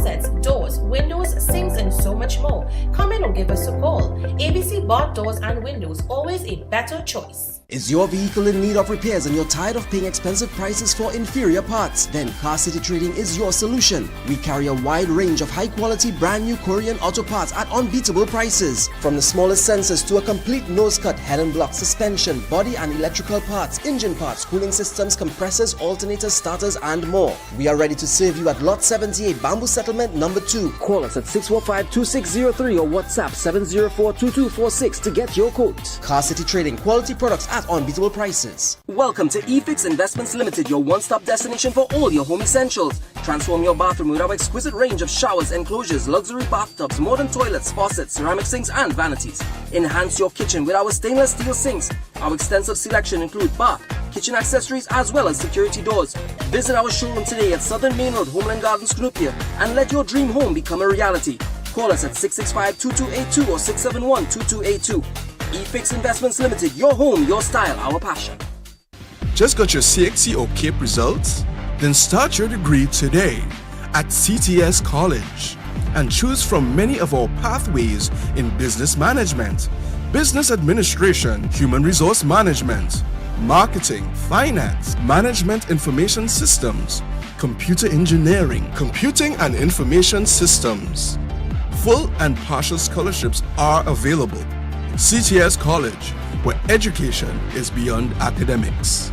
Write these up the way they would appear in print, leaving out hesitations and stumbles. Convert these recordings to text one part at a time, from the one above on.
faucets, doors, windows, sinks, and so much more. Come in or give us a call. ABC Bar Doors and Windows, always a better choice. Is your vehicle in need of repairs and you're tired of paying expensive prices for inferior parts? Then Car City Trading is your solution. We carry a wide range of high-quality brand new Korean auto parts at unbeatable prices. From the smallest sensors to a complete nose cut, head and block, suspension, body and electrical parts, engine parts, cooling systems, compressors, alternators, starters, and more. We are ready to serve you at Lot 78, Bamboo Settlement number 2. Call us at 645-2603 or WhatsApp 704-2246 to get your quote. Car City Trading, quality products at unbeatable prices. Welcome to eFix Investments Limited, your one-stop destination for all your home essentials. Transform your bathroom with our exquisite range of showers, enclosures, luxury bathtubs, modern toilets, faucets, ceramic sinks, and vanities. Enhance your kitchen with our stainless steel sinks. Our extensive selection includes bath, kitchen accessories, as well as security doors. Visit our showroom today at Southern Main Road, Homeland Gardens, Cunupia, and let your dream home become a reality. Call us at 665-2282 or 671-2282. eFix Investments Limited, your home, your style, our passion. Just got your CXC or CAPE results? Then start your degree today at CTS College and choose from many of our pathways in business management, business administration, human resource management, marketing, finance, management information systems, computer engineering, computing and information systems. Full and partial scholarships are available. CTS College, where education is beyond academics.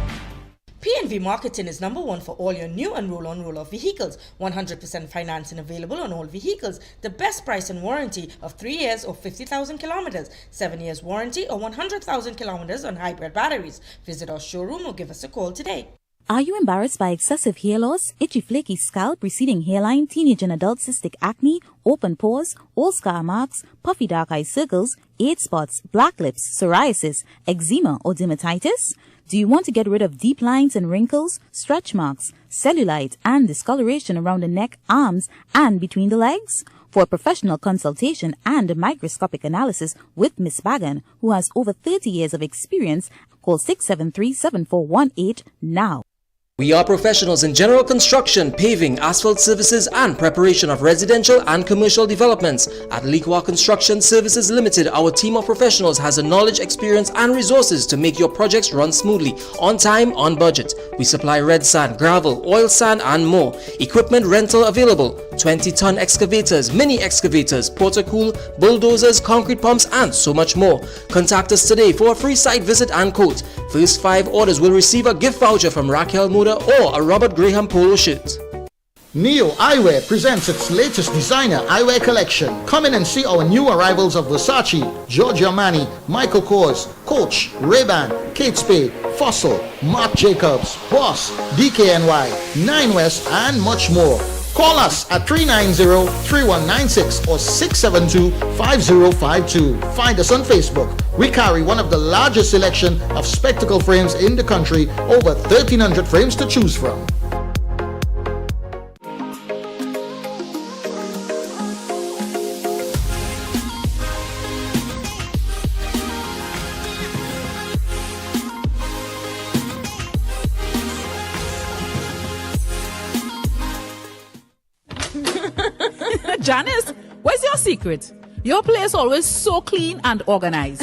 PNV Marketing is number one for all your new and roll-on roll-off vehicles. 100% financing available on all vehicles. The best price and warranty of 3 years or 50,000 kilometers. 7 years warranty or 100,000 kilometers on hybrid batteries. Visit our showroom or give us a call today. Are you embarrassed by excessive hair loss, itchy flaky scalp, receding hairline, teenage and adult cystic acne, open pores, old scar marks, puffy dark eye circles, age spots, black lips, psoriasis, eczema or dermatitis? Do you want to get rid of deep lines and wrinkles, stretch marks, cellulite and discoloration around the neck, arms and between the legs? For a professional consultation and a microscopic analysis with Miss Bagan, who has over 30 years of experience, call 673-7418 now. We are professionals in general construction, paving, asphalt services, and preparation of residential and commercial developments. At Liqua Construction Services Limited, our team of professionals has the knowledge, experience, and resources to make your projects run smoothly, on time, on budget. We supply red sand, gravel, oil sand, and more. Equipment rental available: 20-ton excavators, mini excavators, porta-cool, bulldozers, concrete pumps, and so much more. Contact us today for a free site visit and quote. First 5 orders will receive a gift voucher from Raquel Moda or a Robert Graham polo shirt. Neo Eyewear presents its latest designer eyewear collection. Come in and see our new arrivals of Versace, Giorgio Armani, Michael Kors, Coach, Ray-Ban, Kate Spade, Fossil, Marc Jacobs, Boss, DKNY, Nine West, and much more. Call us at 390-3196 or 672-5052. Find us on Facebook. We carry one of the largest selection of spectacle frames in the country, over 1,300 frames to choose from. Janice, what's your secret? Your place always so clean and organized.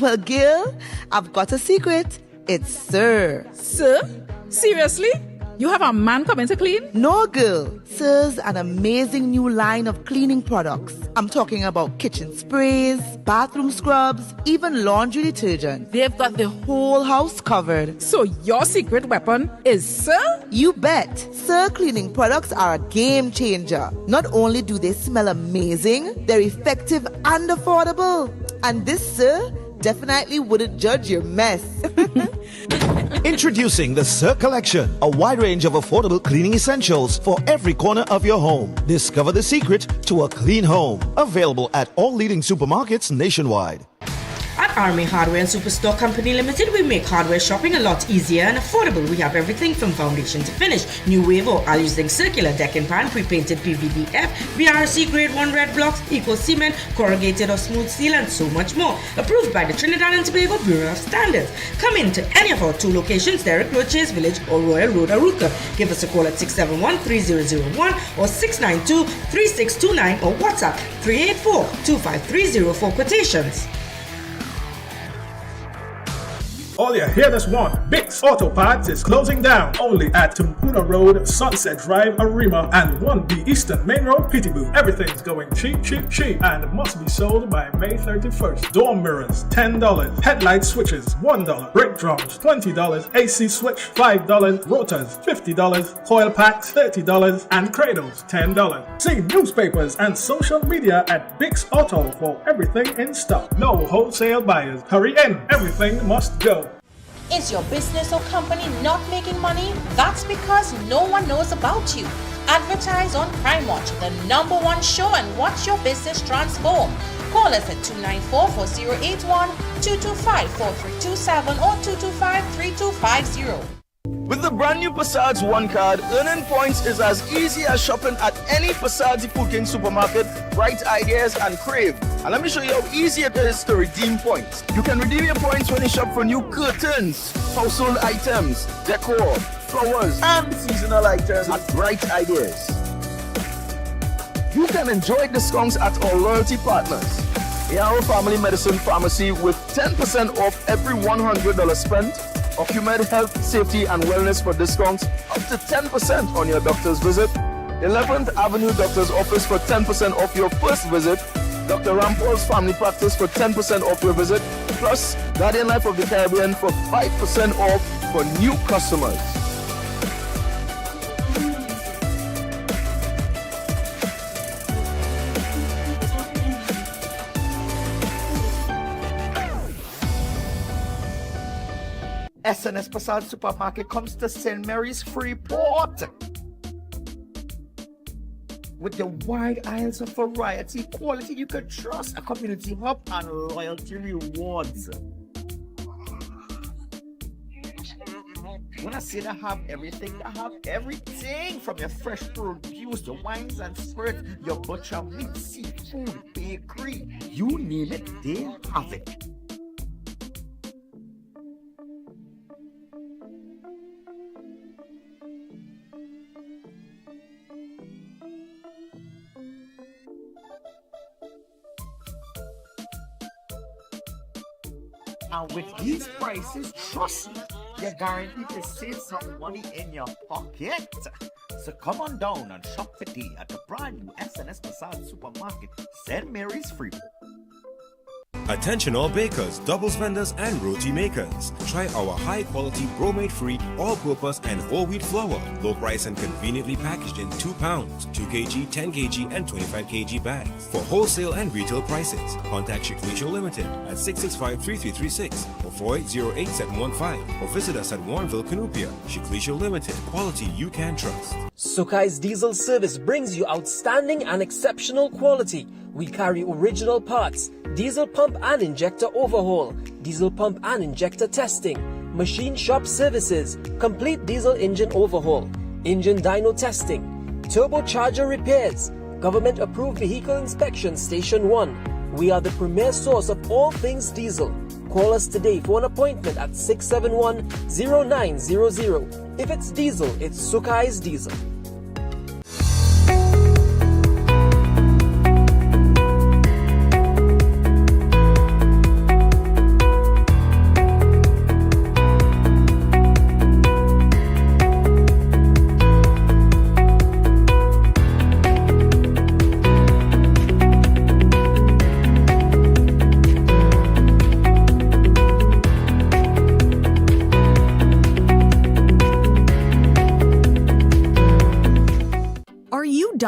Well, Gil, I've got a secret. It's Sir. Sir? Seriously? You have a man coming to clean? No, girl. Sir's an amazing new line of cleaning products. I'm talking about kitchen sprays, bathroom scrubs, even laundry detergent. They've got the whole house covered. So your secret weapon is Sir? You bet. Sir cleaning products are a game changer. Not only do they smell amazing, they're effective and affordable. And this Sir definitely wouldn't judge your mess. Introducing the Sir Collection, a wide range of affordable cleaning essentials for every corner of your home. Discover the secret to a clean home. Available at all leading supermarkets nationwide. At At Army Hardware and Superstore Company Limited, we make hardware shopping a lot easier and affordable. We have everything from foundation to finish. New wave or all-using circular deck and pan, pre-painted PVDF, BRC Grade 1 red blocks, eco cement, corrugated or smooth steel, and so much more. Approved by the Trinidad and Tobago Bureau of Standards. Come in to any of our 2 locations, Derrick Road, Chase Village, or Royal Road, Aruca. Give us a call at 671-3001 or 692-3629 or WhatsApp 384-253 for quotations. All you hear this one, Bix Auto Parts is closing down only at Tumpuna Road, Sunset Drive, Arima, and 1B Eastern Main Road, Peterborough. Everything's going cheap, and must be sold by May 31st. Door mirrors, $10. Headlight switches, $1. Brake drums, $20. AC switch, $5. Rotors, $50. Coil packs, $30. And cradles, $10. See newspapers and social media at Bix Auto for everything in stock. No wholesale buyers. Hurry in. Everything must go. Is your business or company not making money? That's because no one knows about you. Advertise on Crime Watch, the #1 show, and watch your business transform. Call us at 294-4081, 225-4327 or 225-3250. With the brand new Passage One card, earning points is as easy as shopping at any Passage Food King supermarket, Bright Ideas and Crave. And let me show you how easy it is to redeem points. You can redeem your points when you shop for new curtains, household items, decor, flowers, and seasonal items at Bright Ideas. You can enjoy discounts at our loyalty partners. ARO Family Medicine Pharmacy with 10% off every $100 spent. Ocumed Health, Safety and Wellness for discounts up to 10% on your doctor's visit. 11th Avenue Doctor's Office for 10% off your first visit. Dr. Rampol's Family Practice for 10% off your visit. Plus, Guardian Life of the Caribbean for 5% off for new customers. SNS Passage Supermarket comes to St. Mary's Freeport. With the wide aisles of variety, quality you can trust, a community hub, and loyalty rewards. When I say they have everything, they have everything from your fresh produce, your wines and spirits, your butcher, meat, seafood, bakery, you name it, they have it. And with these prices, trust me, you're guaranteed to save some money in your pocket. So come on down and shop today at the brand new SNS Passage Supermarket, St. Mary's Freeport. Attention all bakers, doubles vendors and roti makers. Try our high quality bromate free all-purpose and whole wheat flour. Low price and conveniently packaged in 2 pounds, 2 kg, 10 kg and 25 kg bags. For wholesale and retail prices, contact Shiklisho Limited at 665-3336 or 4808-715 or visit us at Warrenville, Canupia. Shiklisho Limited, quality you can trust. Sukai's Diesel Service brings you outstanding and exceptional quality. We carry original parts, diesel pump and injector overhaul, diesel pump and injector testing, machine shop services, complete diesel engine overhaul, engine dyno testing, turbocharger repairs, government approved vehicle inspection station 1. We are the premier source of all things diesel. Call us today for an appointment at 671-0900. If it's diesel, it's Sukai's Diesel.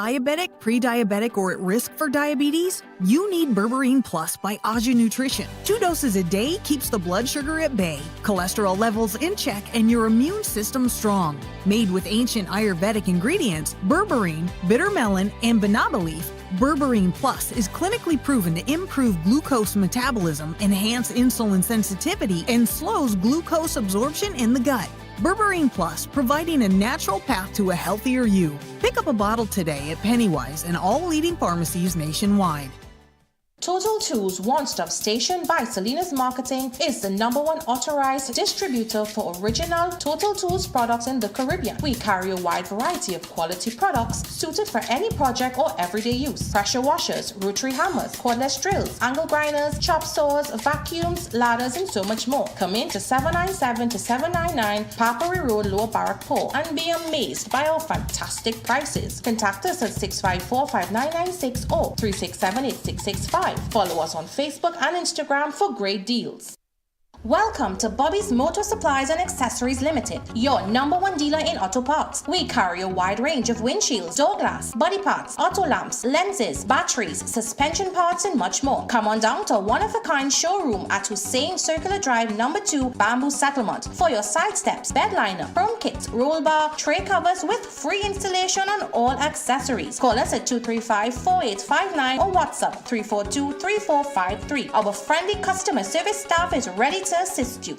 diabetic, pre-diabetic, or at risk for diabetes? You need Berberine Plus by Aja Nutrition. 2 doses a day keeps the blood sugar at bay, cholesterol levels in check, and your immune system strong. Made with ancient Ayurvedic ingredients, berberine, bitter melon, and banana leaf, Berberine Plus is clinically proven to improve glucose metabolism, enhance insulin sensitivity, and slows glucose absorption in the gut. Berberine Plus, providing a natural path to a healthier you. Pick up a bottle today at Pennywise and all leading pharmacies nationwide. Total Tools One-Stop Station by Salinas Marketing is the #1 authorized distributor for original Total Tools products in the Caribbean. We carry a wide variety of quality products suited for any project or everyday use. Pressure washers, rotary hammers, cordless drills, angle grinders, chop saws, vacuums, ladders, and so much more. Come in to 797 to 799 Papari Road, Lower Barrackpore, and be amazed by our fantastic prices. Contact us at 654-5996 or 367-8665. Follow us on Facebook and Instagram for great deals. Welcome to Bobby's Motor Supplies and Accessories Limited, your #1 dealer in auto parts. We carry a wide range of windshields, door glass, body parts, auto lamps, lenses, batteries, suspension parts, and much more. Come on down to a one-of-a-kind showroom at Hussein Circular Drive, #2, Bamboo Settlement, for your side steps, bed liner, chrome kits, roll bar, tray covers with free installation on all accessories. Call us at 235-4859 or WhatsApp 342-3453. Our friendly customer service staff is ready to assist you.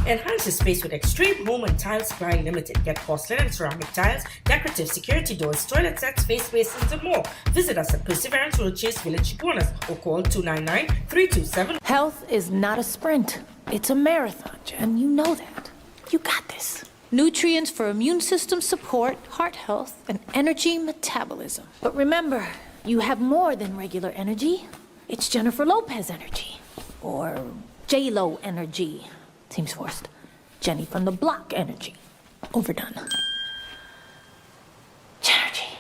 Enhance your space with Extreme Home and Tile Supply Limited. Get porcelain and ceramic tiles, decorative security doors, toilet sets, face basins, and more. Visit us at Perseverance Road, Chase Village, Iguanas, or call 299-327. Health is not a sprint. It's a marathon, and you know that. You got this. Nutrients for immune system support, heart health, and energy metabolism. But remember, you have more than regular energy. It's Jennifer Lopez energy. Or J-Lo energy. Seems forced. Jenny from the Block energy. Overdone. Genergy.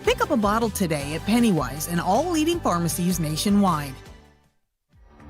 Pick up a bottle today at Pennywise and all leading pharmacies nationwide.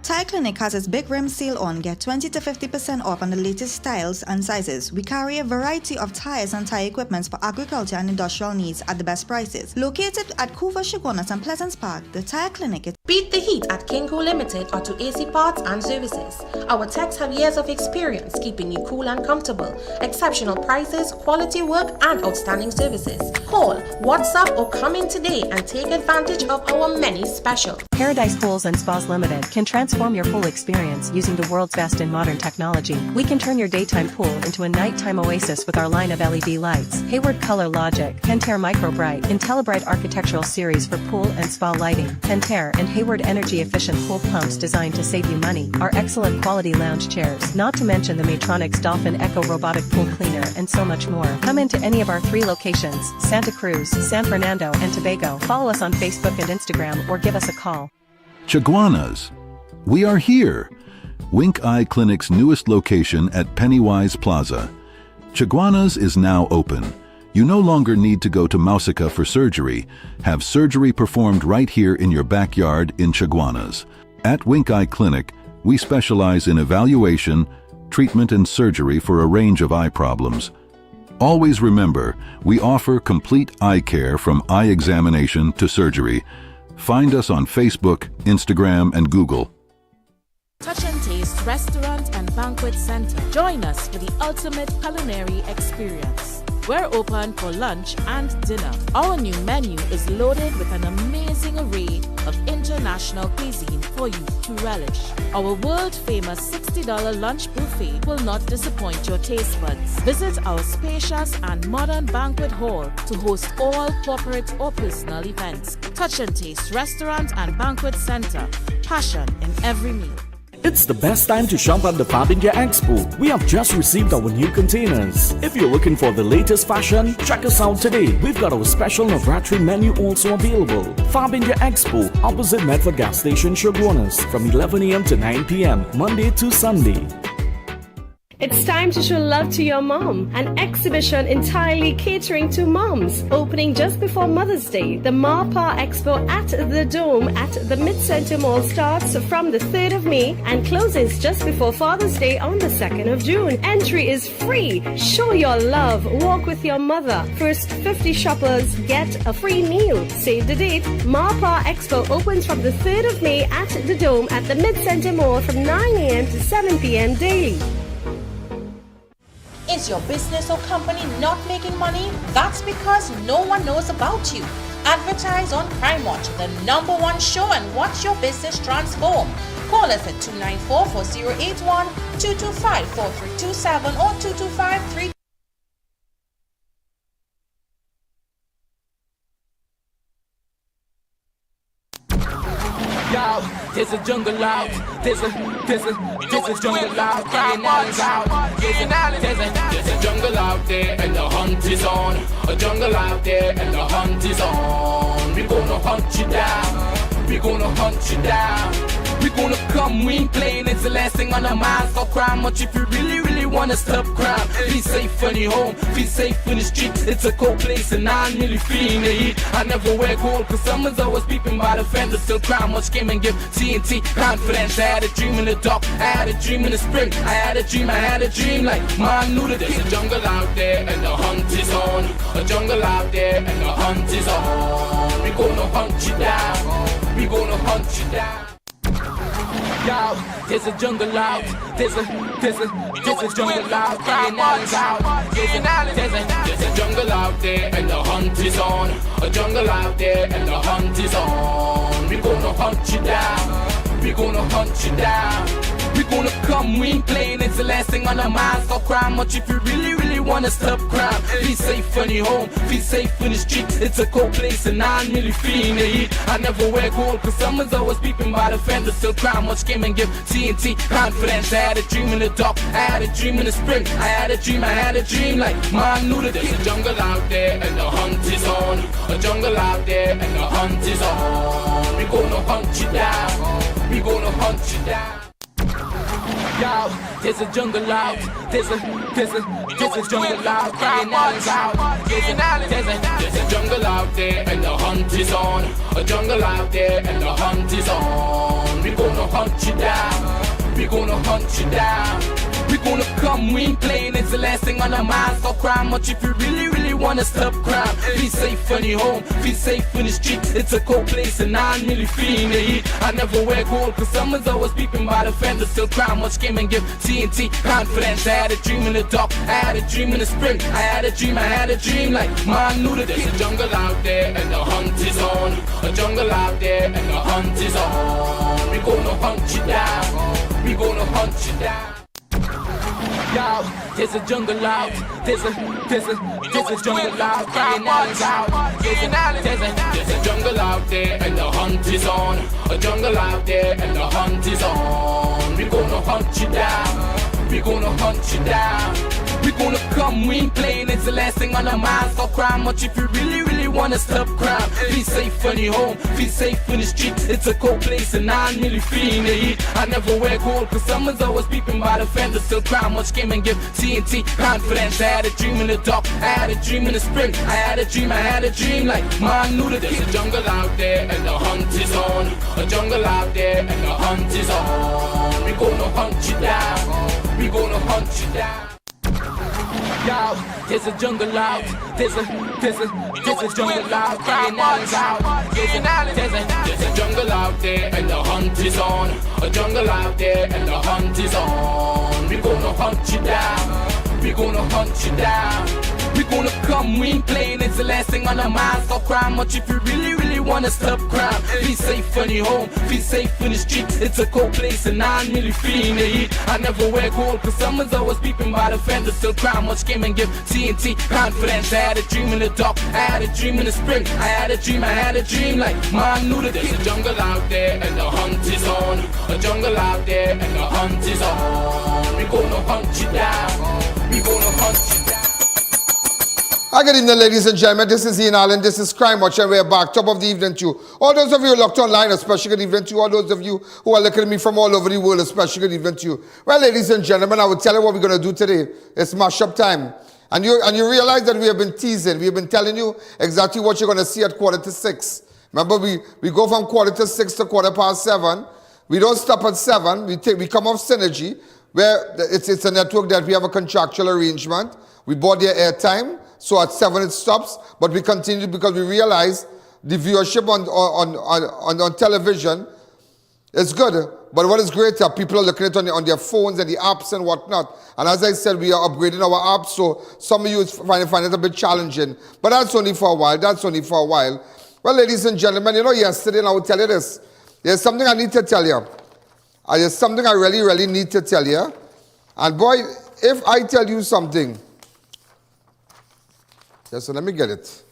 Tire Clinic has its big rim sale on. Get 20 to 50% off on the latest styles and sizes. We carry a variety of tires and tire equipment for agriculture and industrial needs at the best prices. Located at Couva, Chaguanas, and Pleasance Park, the Tire Clinic is... Beat the heat at Kinko Limited Auto AC Parts and Services. Our techs have years of experience keeping you cool and comfortable. Exceptional prices, quality work, and outstanding services. Call, WhatsApp, or come in today and take advantage of our many specials. Paradise Pools and Spas Limited can transform your pool experience using the world's best in modern technology. We can turn your daytime pool into a nighttime oasis with our line of LED lights. Hayward Color Logic, Pentair Micro Bright, IntelliBright Architectural Series for pool and spa lighting, Pentair and Hayward energy efficient pool pumps designed to save you money, our excellent quality lounge chairs, not to mention the Matronics Dolphin Echo robotic pool cleaner, and so much more. Come into any of our 3 locations, Santa Cruz, San Fernando, and Tobago. Follow us on Facebook and Instagram or give us a call. Chaguanas. We are here. Wink Eye Clinic's newest location at Pennywise Plaza. Chaguanas is now open. You no longer need to go to Mausica for surgery. Have surgery performed right here in your backyard in Chaguanas. At Wink Eye Clinic, we specialize in evaluation, treatment, and surgery for a range of eye problems. Always remember, we offer complete eye care from eye examination to surgery. Find us on Facebook, Instagram, and Google. Touch and Taste Restaurant and Banquet Center. Join us for the ultimate culinary experience. We're open for lunch and dinner. Our new menu is loaded with an amazing array of international cuisine for you to relish. Our world-famous $60 lunch buffet will not disappoint your taste buds. Visit our spacious and modern banquet hall to host all corporate or personal events. Touch and Taste Restaurant and Banquet Center. Passion in every meal. It's the best time to shop at the Fab India Expo. We have just received our new containers. If you're looking for the latest fashion, check us out today. We've got our special Navratri menu also available. Fab India Expo, opposite Medford Gas Station, Chaguanas, from 11 a.m. to 9 p.m., Monday to Sunday. It's time to show love to your mom. An exhibition entirely catering to moms. Opening just before Mother's Day, the MAPA Expo at the Dome at the Mid-Center Mall starts from the 3rd of May and closes just before Father's Day on the 2nd of June. Entry is free. Show your love. Walk with your mother. First 50 shoppers get a free meal. Save the date. MAPA Expo opens from the 3rd of May at the Dome at the Mid-Center Mall from 9 a.m. to 7 p.m. daily. Is your business or company not making money? That's because no one knows about you. Advertise on Crime Watch, the #1 show, and watch your business transform. Call us at 294-4081, 225-4327 or 225-3. Yo, there's a jungle out. There's a jungle out. There's a jungle out there and the hunt is on. A jungle out there and the hunt is on. We gonna hunt you down. We gonna hunt you down. We gonna come, we ain't playing, it's the last thing on our minds. Stop crime much if you really wanna stop crime. Be safe in your home, be safe in the street. It's a cold place and I'm really feeling the heat. I never wear gold cause someone's always peeping by the fender. Still crime much came and give TNT confidence. I had a dream in the dark, I had a dream in the spring. I had a dream like mom knew that there's a jungle out there and the hunt is on. A jungle out there and the hunt is on. We gonna hunt you down. We gonna hunt you down. Yo, there's a jungle out. There's a jungle out. There's a jungle out there and the hunt is on. A jungle out there and the hunt is on. We gonna hunt you down. We gonna hunt you down. We gonna come, we ain't playing, it's the last thing on our minds. Stop crime much if you really wanna stop crime. Be safe in your home, be safe in the street. It's a cold place and I'm really feeling the heat. I never wear gold cause someone's always peeping by the fender. Still crime much came and give TNT confidence. I had a dream in the dark, I had a dream in the spring. I had a dream like mom knew that there's a jungle out there and the hunt is on. A jungle out there and the hunt is on. We gonna hunt you down. We gonna hunt you down. Yo, there's a jungle out. There's a jungle out. There's a jungle out there and the hunt is on. A jungle out there and the hunt is on. We gonna hunt you down. We gonna hunt you down. We gonna come, we ain't playing, it's the last thing on our minds. Stop crime much if you really wanna stop crime. Be safe in your home, be safe in the street. It's a cold place and I'm really feeling the heat. I never wear gold cause someone's always peeping by the fender. Still crime much came and give TNT confidence. I had a dream in the dark, I had a dream in the spring. I had a dream like mom knew that there's a jungle out there and the hunt is on. A jungle out there and the hunt is on. We gonna hunt you down. We gonna hunt you down. Yo, there's a jungle out. There's a jungle out. There's a jungle out there and the hunt is on. A jungle out there and the hunt is on. We gonna hunt you down. We gonna hunt you down. We gonna come, we ain't playing, it's the last thing on our minds. Stop crime much if you really wanna stop crime. Be safe in your home, be safe in the street. It's a cold place and I'm really feeling the heat. I never wear gold cause someone's always peeping by the fender. Still crime much came and give TNT confidence. I had a dream in the dark, I had a dream in the spring. I had a dream like mom knew that there's a jungle out there and the hunt is on. A jungle out there and the hunt is on. We gonna hunt you down. We gonna hunt you down. Yo, there's a jungle out. There's a jungle out. There's a jungle out there and the hunt is on. A jungle out there and the hunt is on. We gonna hunt you down. We gonna hunt you down. We gonna come, we ain't playing, it's the last thing on our minds. Stop crime much if you really wanna stop crime. Be safe in your home, be safe in the street. It's a cold place and I'm really feeling the heat. I never wear gold cause someone's always peeping by the fender. Still crime much came and give TNT confidence. I had a dream in the dark, I had a dream in the spring. I had a dream like mom knew that there's a jungle out there and the hunt is on. A jungle out there and the hunt is on. We gonna hunt you down. We gonna hunt you down. Hi, good evening, ladies and gentlemen. This is I.A.N. This is Crime Watch, and we're back. Top of the evening to you. All those of you locked online, especially good evening to you. All those of you who are looking at me from all over the world, especially good evening to you. Well, ladies and gentlemen, I will tell you what we're going to do today. It's mash-up time. And you realize that we have been teasing. We have been telling you exactly what you're going to see at 5:45. Remember, we go from 5:45 to 7:15. We don't stop at 7. We come off Synergy, where it's a network that we have a contractual arrangement. We bought their airtime. So at 7 it stops, but we continue because we realize the viewership on television is good. But what is greater, people are looking at it on their phones and the apps and whatnot. And as I said, we are upgrading our apps, so some of you find it a bit challenging. But that's only for a while. Well, ladies and gentlemen, yesterday, and I will tell you this. There's something I need to tell you. There's something I really, really need to tell you. And boy, if I tell you something... Yes, so let me get it.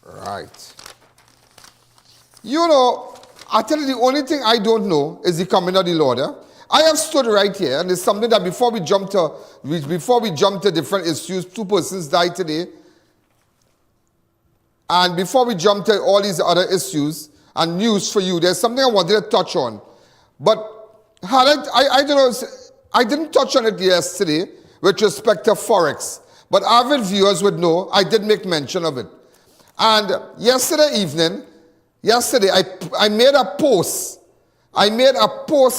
Right. I tell you, the only thing I don't know is the coming of the Lord. I have stood right here, and it's something that before we jump to different issues, 2 persons died today. And before we jump to all these other issues and news for you, there's something I wanted to touch on. But I don't know, I didn't touch on it yesterday with respect to Forex. But avid viewers would know I did make mention of it. And yesterday evening, I made a post.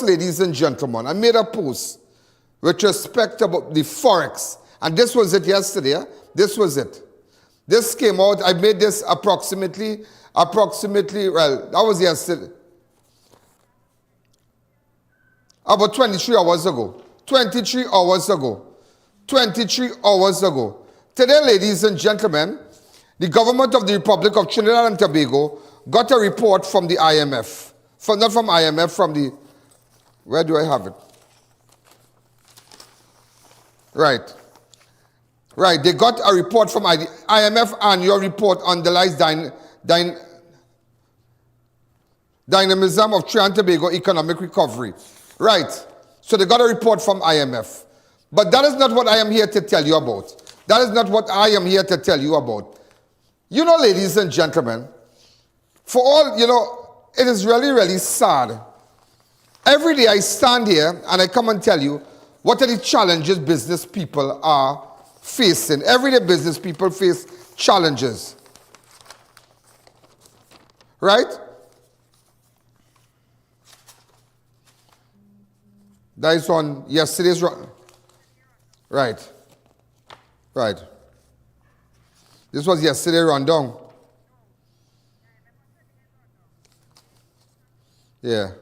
Ladies and gentlemen. I made a post with respect about the Forex. And this was it yesterday. This was it. This came out. I made this approximately, well, that was yesterday. About 23 hours ago. 23 hours ago. Today, ladies and gentlemen, the government of the Republic of Trinidad and Tobago got a report from the IMF. Not from IMF, from the... Where do I have it? Right. They got a report from the IMF, and your report underlies dynamism of Trinidad and Tobago economic recovery. Right. So they got a report from IMF. But that is not what I am here to tell you about. Ladies and gentlemen, for all, it is really, really sad. Every day I stand here and I come and tell you what are the challenges business people are facing. Every day business people face challenges. Right? That is on yesterday's... Right. This was yesterday rundown. Yeah.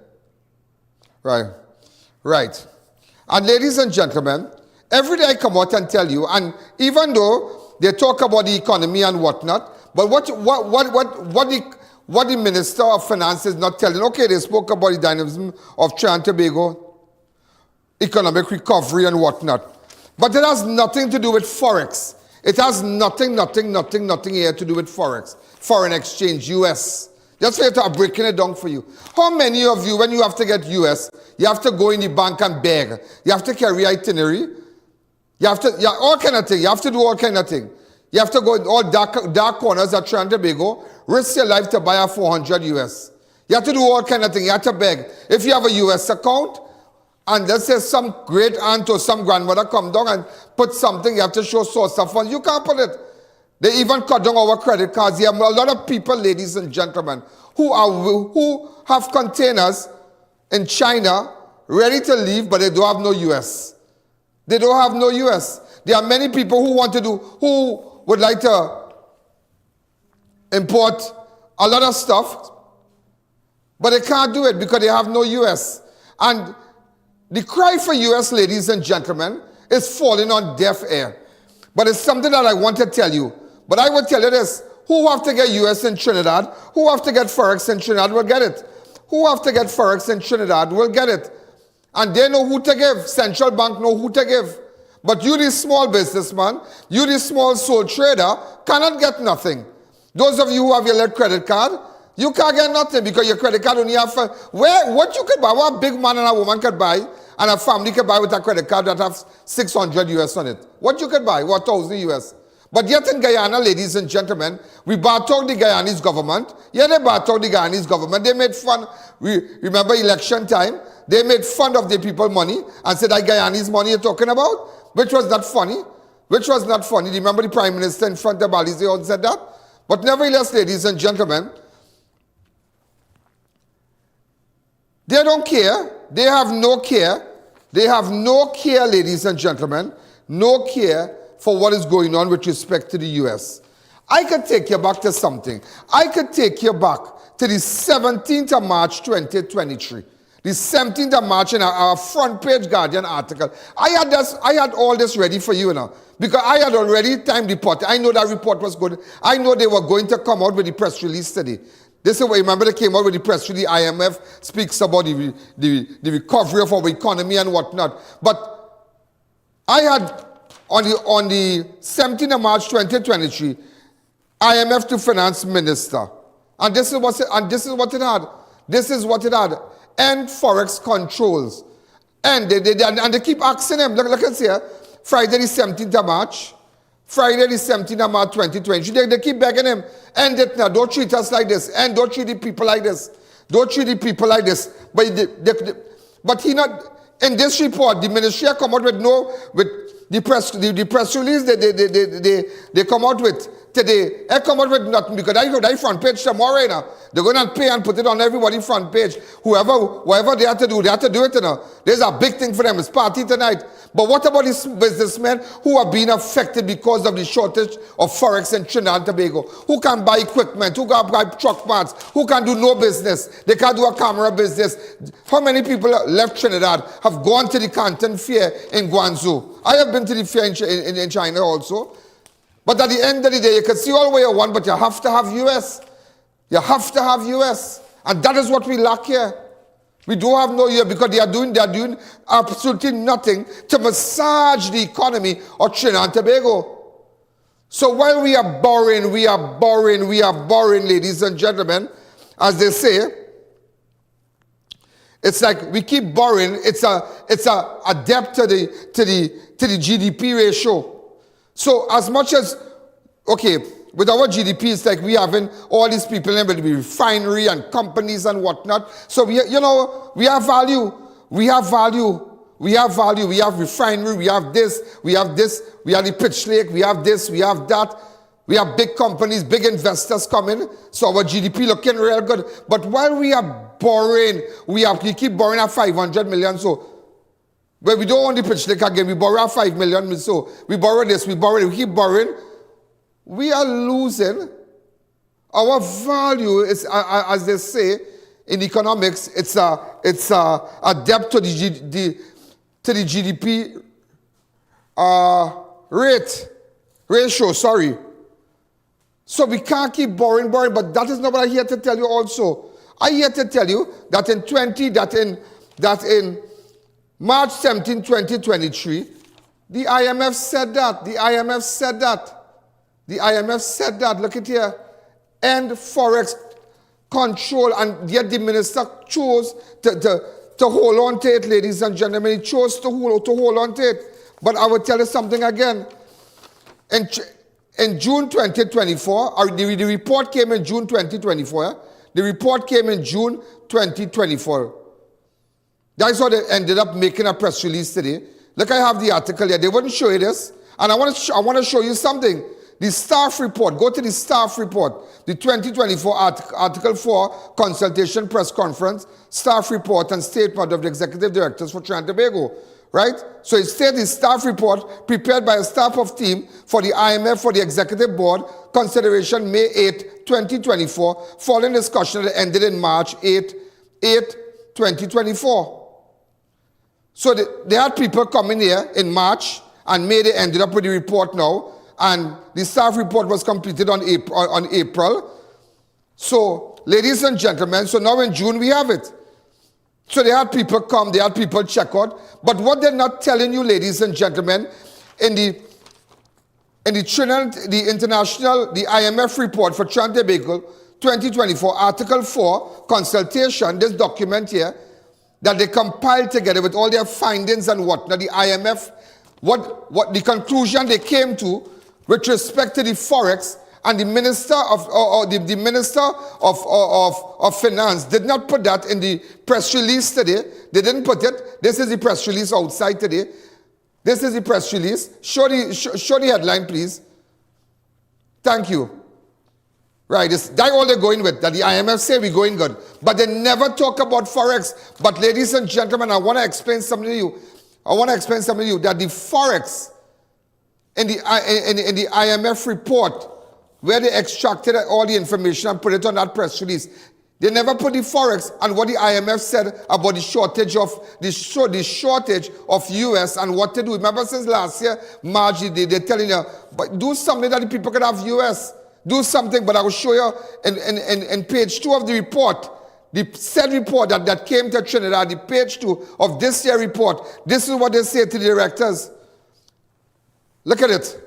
Right. And ladies and gentlemen, every day I come out and tell you, and even though they talk about the economy and whatnot, but what the Minister of Finance is not telling, okay, they spoke about the dynamism of Trinidad and Tobago, economic recovery and whatnot. But it has nothing to do with Forex. It has nothing here to do with Forex. Foreign exchange, US. Just for I'm breaking it down for you. How many of you, when you have to get US, you have to go in the bank and beg? You have to carry itinerary? All kind of thing. You have to do all kind of thing. You have to go in all dark corners at Trinidad and Tobago, risk your life to buy a 400 US. You have to do all kind of thing. You have to beg. If you have a US account, and let's say some great aunt or some grandmother come down and put something, you have to show source of funds. You can't put it. They even cut down our credit cards. You have a lot of people, ladies and gentlemen, who have containers in China ready to leave, but they don't have no US. There are many people who would like to import a lot of stuff, but they can't do it because they have no US. And the cry for US, ladies and gentlemen, is falling on deaf ear. But it's something that I want to tell you. But I will tell you this. Who have to get US in Trinidad? Who have to get Forex in Trinidad will get it. Who have to get Forex in Trinidad will get it. And they know who to give. Central Bank know who to give. But you, the small businessman, you, the small sole trader, cannot get nothing. Those of you who have your credit card, you can't get nothing because your credit card only have... what you could buy, what a big man and a woman could buy, and a family could buy with a credit card that has 600 US on it. What you could buy, what 1,000 US. But yet in Guyana, ladies and gentlemen, we bought out the Guyanese government. Yeah, they bought out the Guyanese government. They made fun. Remember election time? They made fun of the people money and said, that Guyanese money you're talking about? Which was not funny. Which was not funny. Remember the Prime Minister in front of Balizé said that? But nevertheless, ladies and gentlemen, they don't care. They have no care. They have no care, ladies and gentlemen, no care for what is going on with respect to the U.S. I could take you back to something. I could take you back to the 17th of March 2023. The 17th of March in our front page Guardian article. I had all this ready for you now. Because I had already timed the report. I know that report was good. I know they were going to come out with the press release today. This is what, remember they came out with the press release. IMF speaks about the recovery of our economy and whatnot. But I had, on the 17th of March 2023, IMF to Finance Minister. And this is what it had. This is what it had. End Forex controls. And they keep asking them, look at here, Friday the 17th of March, Friday the 17th of March 2020. They keep begging him, end it now, don't treat us like this, and don't treat the people like this. Don't treat the people like this. But he not, in this report, the ministry come out with the press release they come out with today. They come out with nothing because I front page tomorrow now. They're going to pay and put it on everybody's front page. Whatever they have to do it now. There's a big thing for them. It's party tonight. But what about these businessmen who are being affected because of the shortage of Forex in Trinidad and Tobago? Who can buy equipment? Who can buy truck parts? Who can do no business? They can't do a camera business. How many people left Trinidad have gone to the Canton Fair in Guangzhou? I have been to the fair in China also. But at the end of the day, you can see all the way you want, but you have to have US. You have to have US. And that is what we lack here. We don't have no year because they are doing absolutely nothing to massage the economy of Trinidad and Tobago. So while we are borrowing, ladies and gentlemen, as they say, it's like we keep borrowing. It's a debt to the GDP ratio. So as much as, okay, with our GDP, it's like we having all these people in the refinery and companies and whatnot. So we have value. We have refinery, we have this, we have the pitch lake, we have this, we have that. We have big companies, big investors coming. So our GDP looking real good. But while we are borrowing, we keep borrowing at 500 million. So where we don't want the pitch lake again, we borrow at 5 million. So we borrow this, we keep borrowing. We are losing our value. Is, as they say in economics, it's a debt to the GDP ratio. Sorry. So we can't keep borrowing, but that is not what I'm here to tell you also. I'm here to tell you that in March 17, 2023, the IMF said that. Look at here. End Forex control, and yet the minister chose to hold on to it, ladies and gentlemen. He chose to hold on to it. But I will tell you something again. In June 2024, the report came in June 2024. Yeah? The report came in June 2024. That's how they ended up making a press release today. Look, I have the article here. They wouldn't show you this. And I want to show you something. The staff report. Go to the staff report. The 2024 Article 4 Consultation Press Conference, staff report and statement of the executive directors for Trinidad and Tobago. Right? So it states the staff report prepared by a staff of team for the IMF for the executive board, consideration May 8, 2024, following discussion that ended in March 8, 2024. So they had people coming here in March, and May they ended up with the report now, and the staff report was completed on April. So, ladies and gentlemen, so now in June we have it. So they had people come, they had people check out. But what they're not telling you, ladies and gentlemen, in the IMF report for Trinidad and Tobago 2024, Article 4, consultation, this document here, that they compiled together with all their findings and whatnot, the IMF, what the conclusion they came to with respect to the Forex, and the Minister the Minister of Finance did not put that in the press release today. They didn't put it. This is the press release outside today. This is the press release. Show the headline, please. Thank you. Right, that's all they're going with, that the IMF say we're going good. But they never talk about Forex. But ladies and gentlemen, I want to explain something to you. That the Forex in the IMF report, where they extracted all the information and put it on that press release, they never put the Forex and what the IMF said about the shortage of US and what to do. Remember since last year, March, they're telling you, but do something that the people could have US. Do something, but I will show you in page 2 of the report, the said report that came to Trinidad, the page 2 of this year report. This is what they say to the directors. Look at it.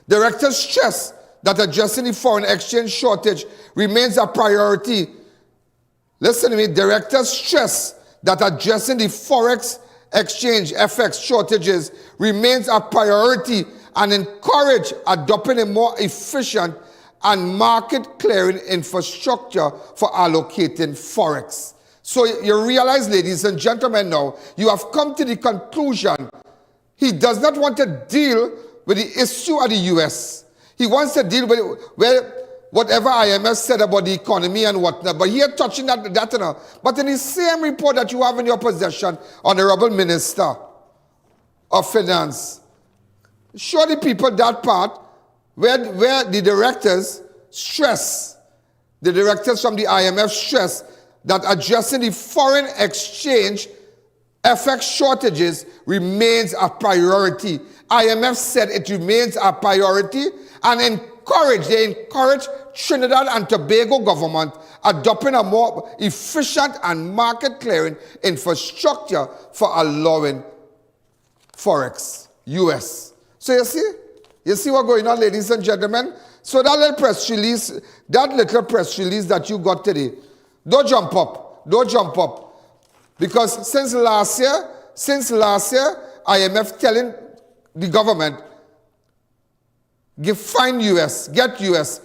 Directors stress that addressing the foreign exchange shortage remains a priority. Listen to me. Directors stress that addressing the Forex exchange FX shortages remains a priority and encourage adopting a more efficient and market-clearing infrastructure for allocating Forex. So you realize, ladies and gentlemen, now, you have come to the conclusion he does not want to deal with the issue of the U.S. He wants to deal with whatever IMF said about the economy and whatnot. But here touching that. But in the same report that you have in your possession, Honorable Minister of Finance, show the people that part where the directors from the IMF stress that addressing the foreign exchange FX shortages remains a priority. IMF said it remains a priority and they encourage Trinidad and Tobago government adopting a more efficient and market-clearing infrastructure for allowing Forex, US. So you see what's going on, ladies and gentlemen? So that little press release that you got today, don't jump up. Because since last year, IMF telling the government, find US, get US,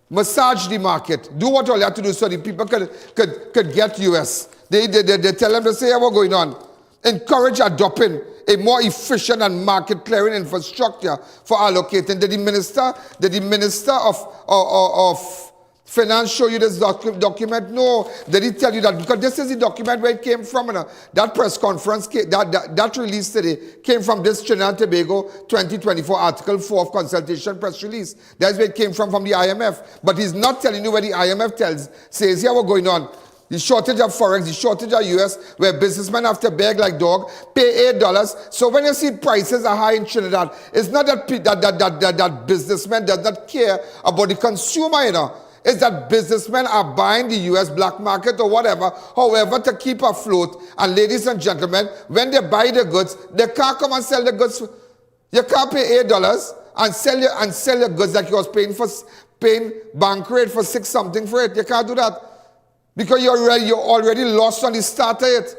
massage the market, do what all you have to do so the people could get US. They tell them to say what's going on. Encourage adopting a more efficient and market-clearing infrastructure for allocating. Did the Minister of Finance show you this document? No. Did he tell you that? Because this is the document where it came from. That press conference, that release today came from this Trinidad and Tobago 2024 Article 4 of Consultation press release. That's where it came from the IMF. But he's not telling you where the IMF says here what's going on. The shortage of Forex, the shortage of US, where businessmen have to beg like dog, pay $8. So when you see prices are high in Trinidad, it's not that businessmen does not care about the consumer, you know. It's that businessmen are buying the US black market or whatever, however, to keep afloat. And ladies and gentlemen, when they buy the goods, they can't come and sell the goods. You can't pay $8 and sell your goods like you was paying bank rate for 6 something for it. You can't do that. Because you're already lost on the start of it.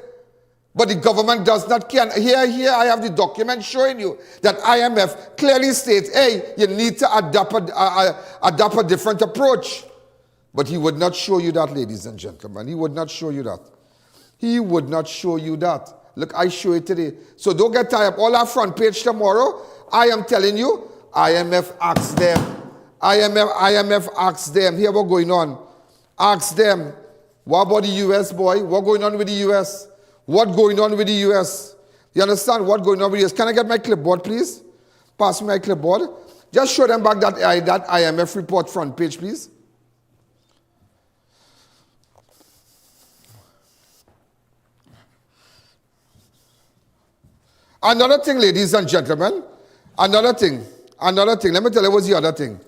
But the government does not care. Here I have the document showing you that IMF clearly states, hey, you need to adopt a different approach. But he would not show you that, ladies and gentlemen. He would not show you that. He would not show you that. Look, I show it today. So don't get tired. All our front page tomorrow, I am telling you, IMF asks them. IMF asks them. Here what's going on. Ask them. What about the US, boy? What's going on with the US? What's going on with the US? You understand what's going on with the US? Can I get my clipboard, please? Pass me my clipboard. Just show them back that IMF report front page, please. Another thing, ladies and gentlemen. Another thing. Let me tell you what's the other thing.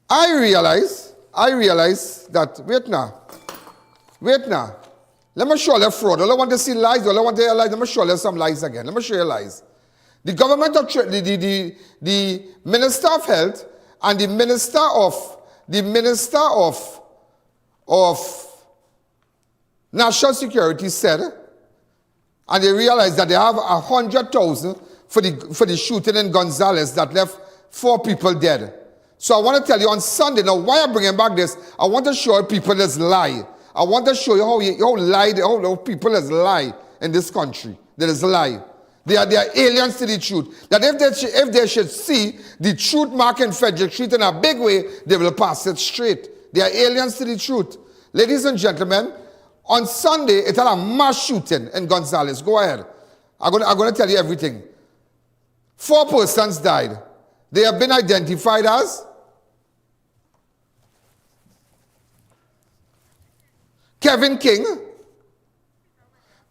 I realize that, wait now. Let me show you fraud. I don't want to see lies. I don't want to hear lies. Let me show you some lies again. Let me show you lies. The government of the Minister of Health and the Minister of National Security said, and they realized that they have 100,000 for the shooting in Gonzales that left 4 people dead. So I want to tell you on Sunday, now why I'm bringing back this, I want to show you people that lie. I want to show you how people is lie in this country. There is a lie. They are aliens to the truth. That if they should see the truth mark in Frederick Street in a big way, they will pass it straight. They are aliens to the truth. Ladies and gentlemen, on Sunday, it had a mass shooting in Gonzales. Go ahead. I'm going to tell you everything. 4 persons died. They have been identified as Kevin King,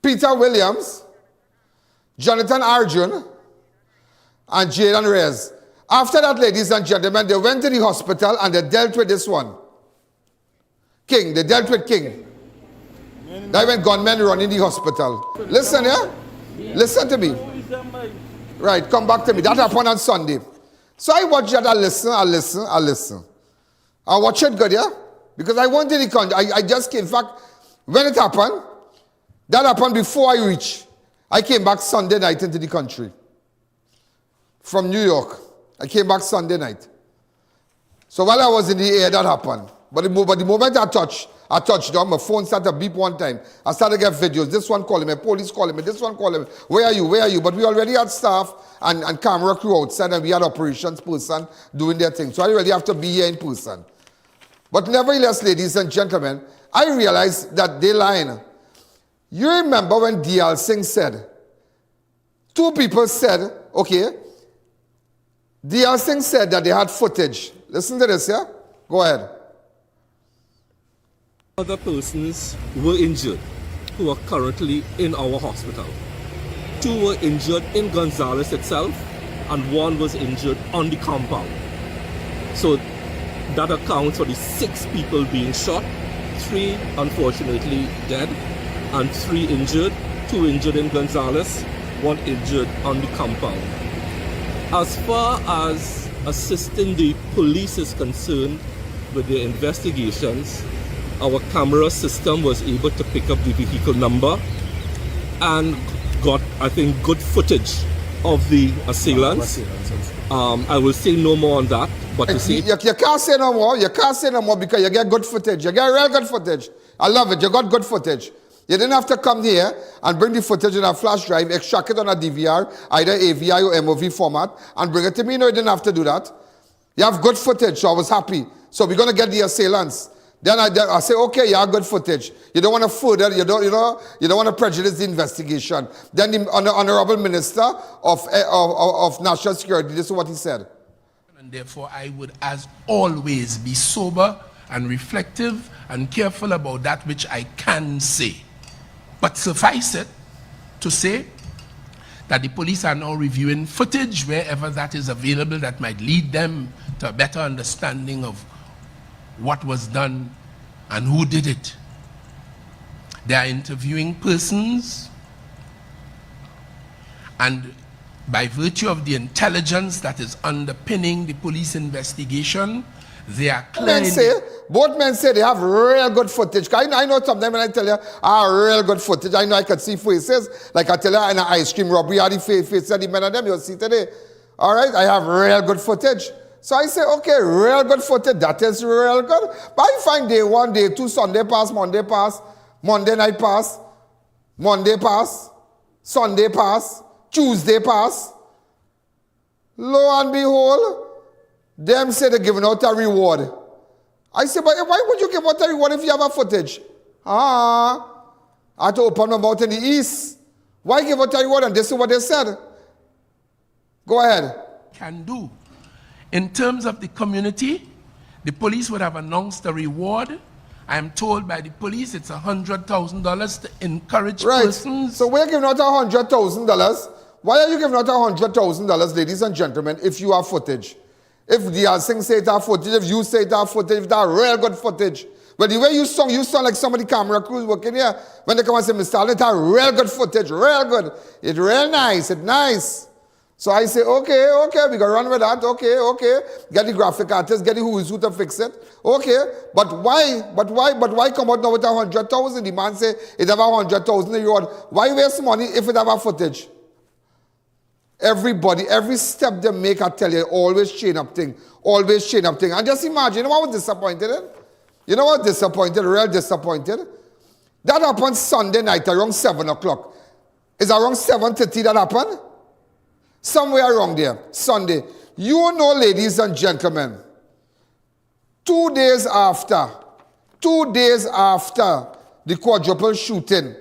Peter Williams, Jonathan Arjun, and Jaden Reyes. After that, ladies and gentlemen, they went to the hospital and they dealt with this one. King, they dealt with King. That when gunmen run in the hospital. Listen, yeah? Listen to me. Right, come back to me. That happened on Sunday. So I watch that, I listen. I watch it good, yeah? Because I went to the country. I just came. In fact, when it happened, that happened before I reached. I came back Sunday night into the country. From New York. I came back Sunday night. So while I was in the air, that happened. But the moment I touched down, my phone started to beep one time. I started to get videos. This one calling me, police calling me, this one calling me. Where are you? But we already had staff and camera crew outside, and we had operations person doing their thing. So I really have to be here in person. But nevertheless, ladies and gentlemen, I realized that they lying. You remember when D.L. Singh said, 2 people said, okay, D.L. Singh said that they had footage. Listen to this, yeah? Go ahead. Other persons were injured who are currently in our hospital. 2 were injured in Gonzales itself, and 1 was injured on the compound. So that accounts for the 6 people being shot, 3 unfortunately dead, and 3 injured, 2 injured in Gonzales, 1 injured on the compound. As far as assisting the police is concerned with their investigations, our camera system was able to pick up the vehicle number and got, I think, good footage of the assailants. I will say no more on that, but to say... You can't say no more. You can't say no more because you get good footage. You get real good footage. I love it. You got good footage. You didn't have to come here and bring the footage in a flash drive, extract it on a DVR, either AVI or MOV format, and bring it to me. No, you didn't have to do that. You have good footage, so I was happy. So we're going to get the assailants. Then I say, okay, you have good footage. You don't want to further, you don't want to prejudice the investigation. Then the Honorable Minister of National Security, this is what he said. And therefore, I would, as always, be sober and reflective and careful about that which I can say. But suffice it to say that the police are now reviewing footage wherever that is available that might lead them to a better understanding of what was done and who did it. They are interviewing persons, and by virtue of the intelligence that is underpinning the police investigation, they are claiming... Both men say they have real good footage. I know sometimes when I tell you, real good footage, I know I can see faces. Like I tell you in an ice cream robbery, all the faces of the men of them you'll see today. All right, I have real good footage. So I say, okay, real good footage, that is real good. But I find day 1, day 2, Sunday pass, Monday pass, Monday night pass, Monday pass, Sunday pass, Tuesday pass. Lo and behold, them say they're giving out a reward. I say, but why would you give out a reward if you have a footage? I had to open my mouth in the east. Why give out a reward? And this is what they said. Go ahead. Can do. In terms of the community, the police would have announced a reward. I am told by the police it's $100,000 to encourage persons. So we're giving out $100,000. Why are you giving out $100,000, ladies and gentlemen, if you have footage? If the Singh say it have footage, if you say it have footage, if that real good footage. But the way you sound like some of the camera crews working here. When they come and say, Mr. Allen, it have real good footage, real good. It's real nice, it's nice. So I say, okay, we gonna run with that, okay. Get the graphic artist, get the who is who to fix it. Okay, but why come out now with 100,000? The man say it have 100,000 reward. Why waste money if it have a footage? Everybody, every step they make, I tell you, always chain up thing. Always chain up thing. And just imagine, you know what I was disappointed in? You know what disappointed, real disappointed? That happened Sunday night around 7 o'clock. Is around 7:30 that happened? Somewhere around there, Sunday. You know, ladies and gentlemen, 2 days after the quadruple shooting,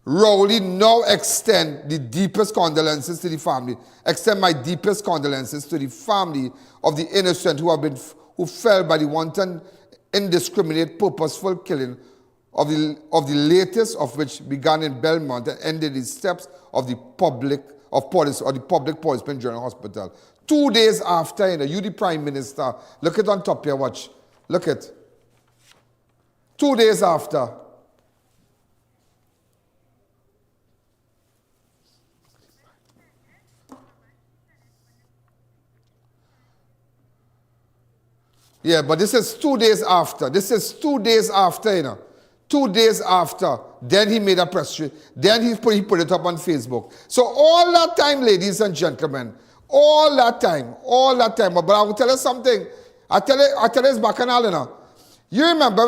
Rowley now extend the deepest condolences to the family. Extend my deepest condolences to the family of the innocent who fell by the wanton, indiscriminate, purposeful killing of the latest of which began in Belmont and ended in the steps of the public policeman general hospital. 2 days after, you the Prime Minister, look it on top here, watch. Look it. 2 days after. Yeah, but this is 2 days after. This is 2 days after, 2 days after. Then he made a press release. Then he put it up on Facebook. So all that time, ladies and gentlemen, all that time. But I will tell you something. I tell you it's bacchanal, You remember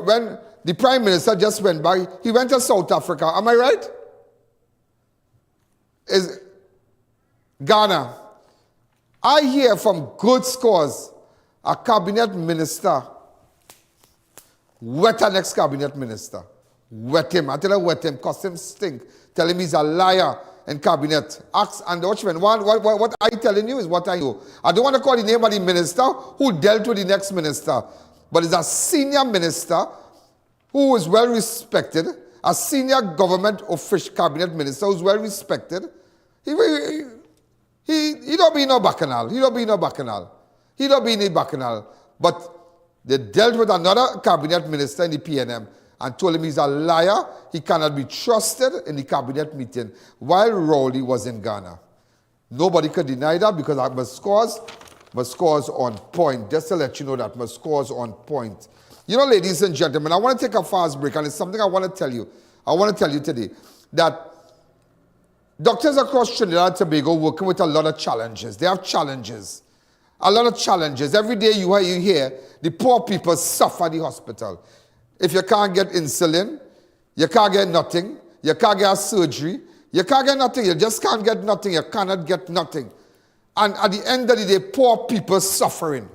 when the Prime Minister just went by, he went to South Africa. Am I right? Is Ghana. I hear from good scores a cabinet minister wet an ex-cabinet minister. Wet him. I tell you, wet him, cost him stink. Tell him he's a liar in cabinet. Ask and watchman. What I'm telling you is what I know. I don't want to call the name of the minister who dealt with the next minister. But it's a senior minister who is well respected, a senior government official cabinet minister who's well respected. He don't be no bacchanal. He don't be no bacchanal. But they dealt with another cabinet minister in the PNM and told him he's a liar. He cannot be trusted in the cabinet meeting while Rowley was in Ghana. Nobody could deny that because my scores on point. Just to let you know that my scores on point. Ladies and gentlemen, I want to take a fast break, and it's something I want to tell you. I want to tell you today that doctors across Trinidad and Tobago working with a lot of challenges. They have challenges. A lot of challenges. Every day you hear the poor people suffer at the hospital. If you can't get insulin, you can't get nothing. You can't get surgery. You can't get nothing. You just can't get nothing. You cannot get nothing. And at the end of the day, poor people suffering.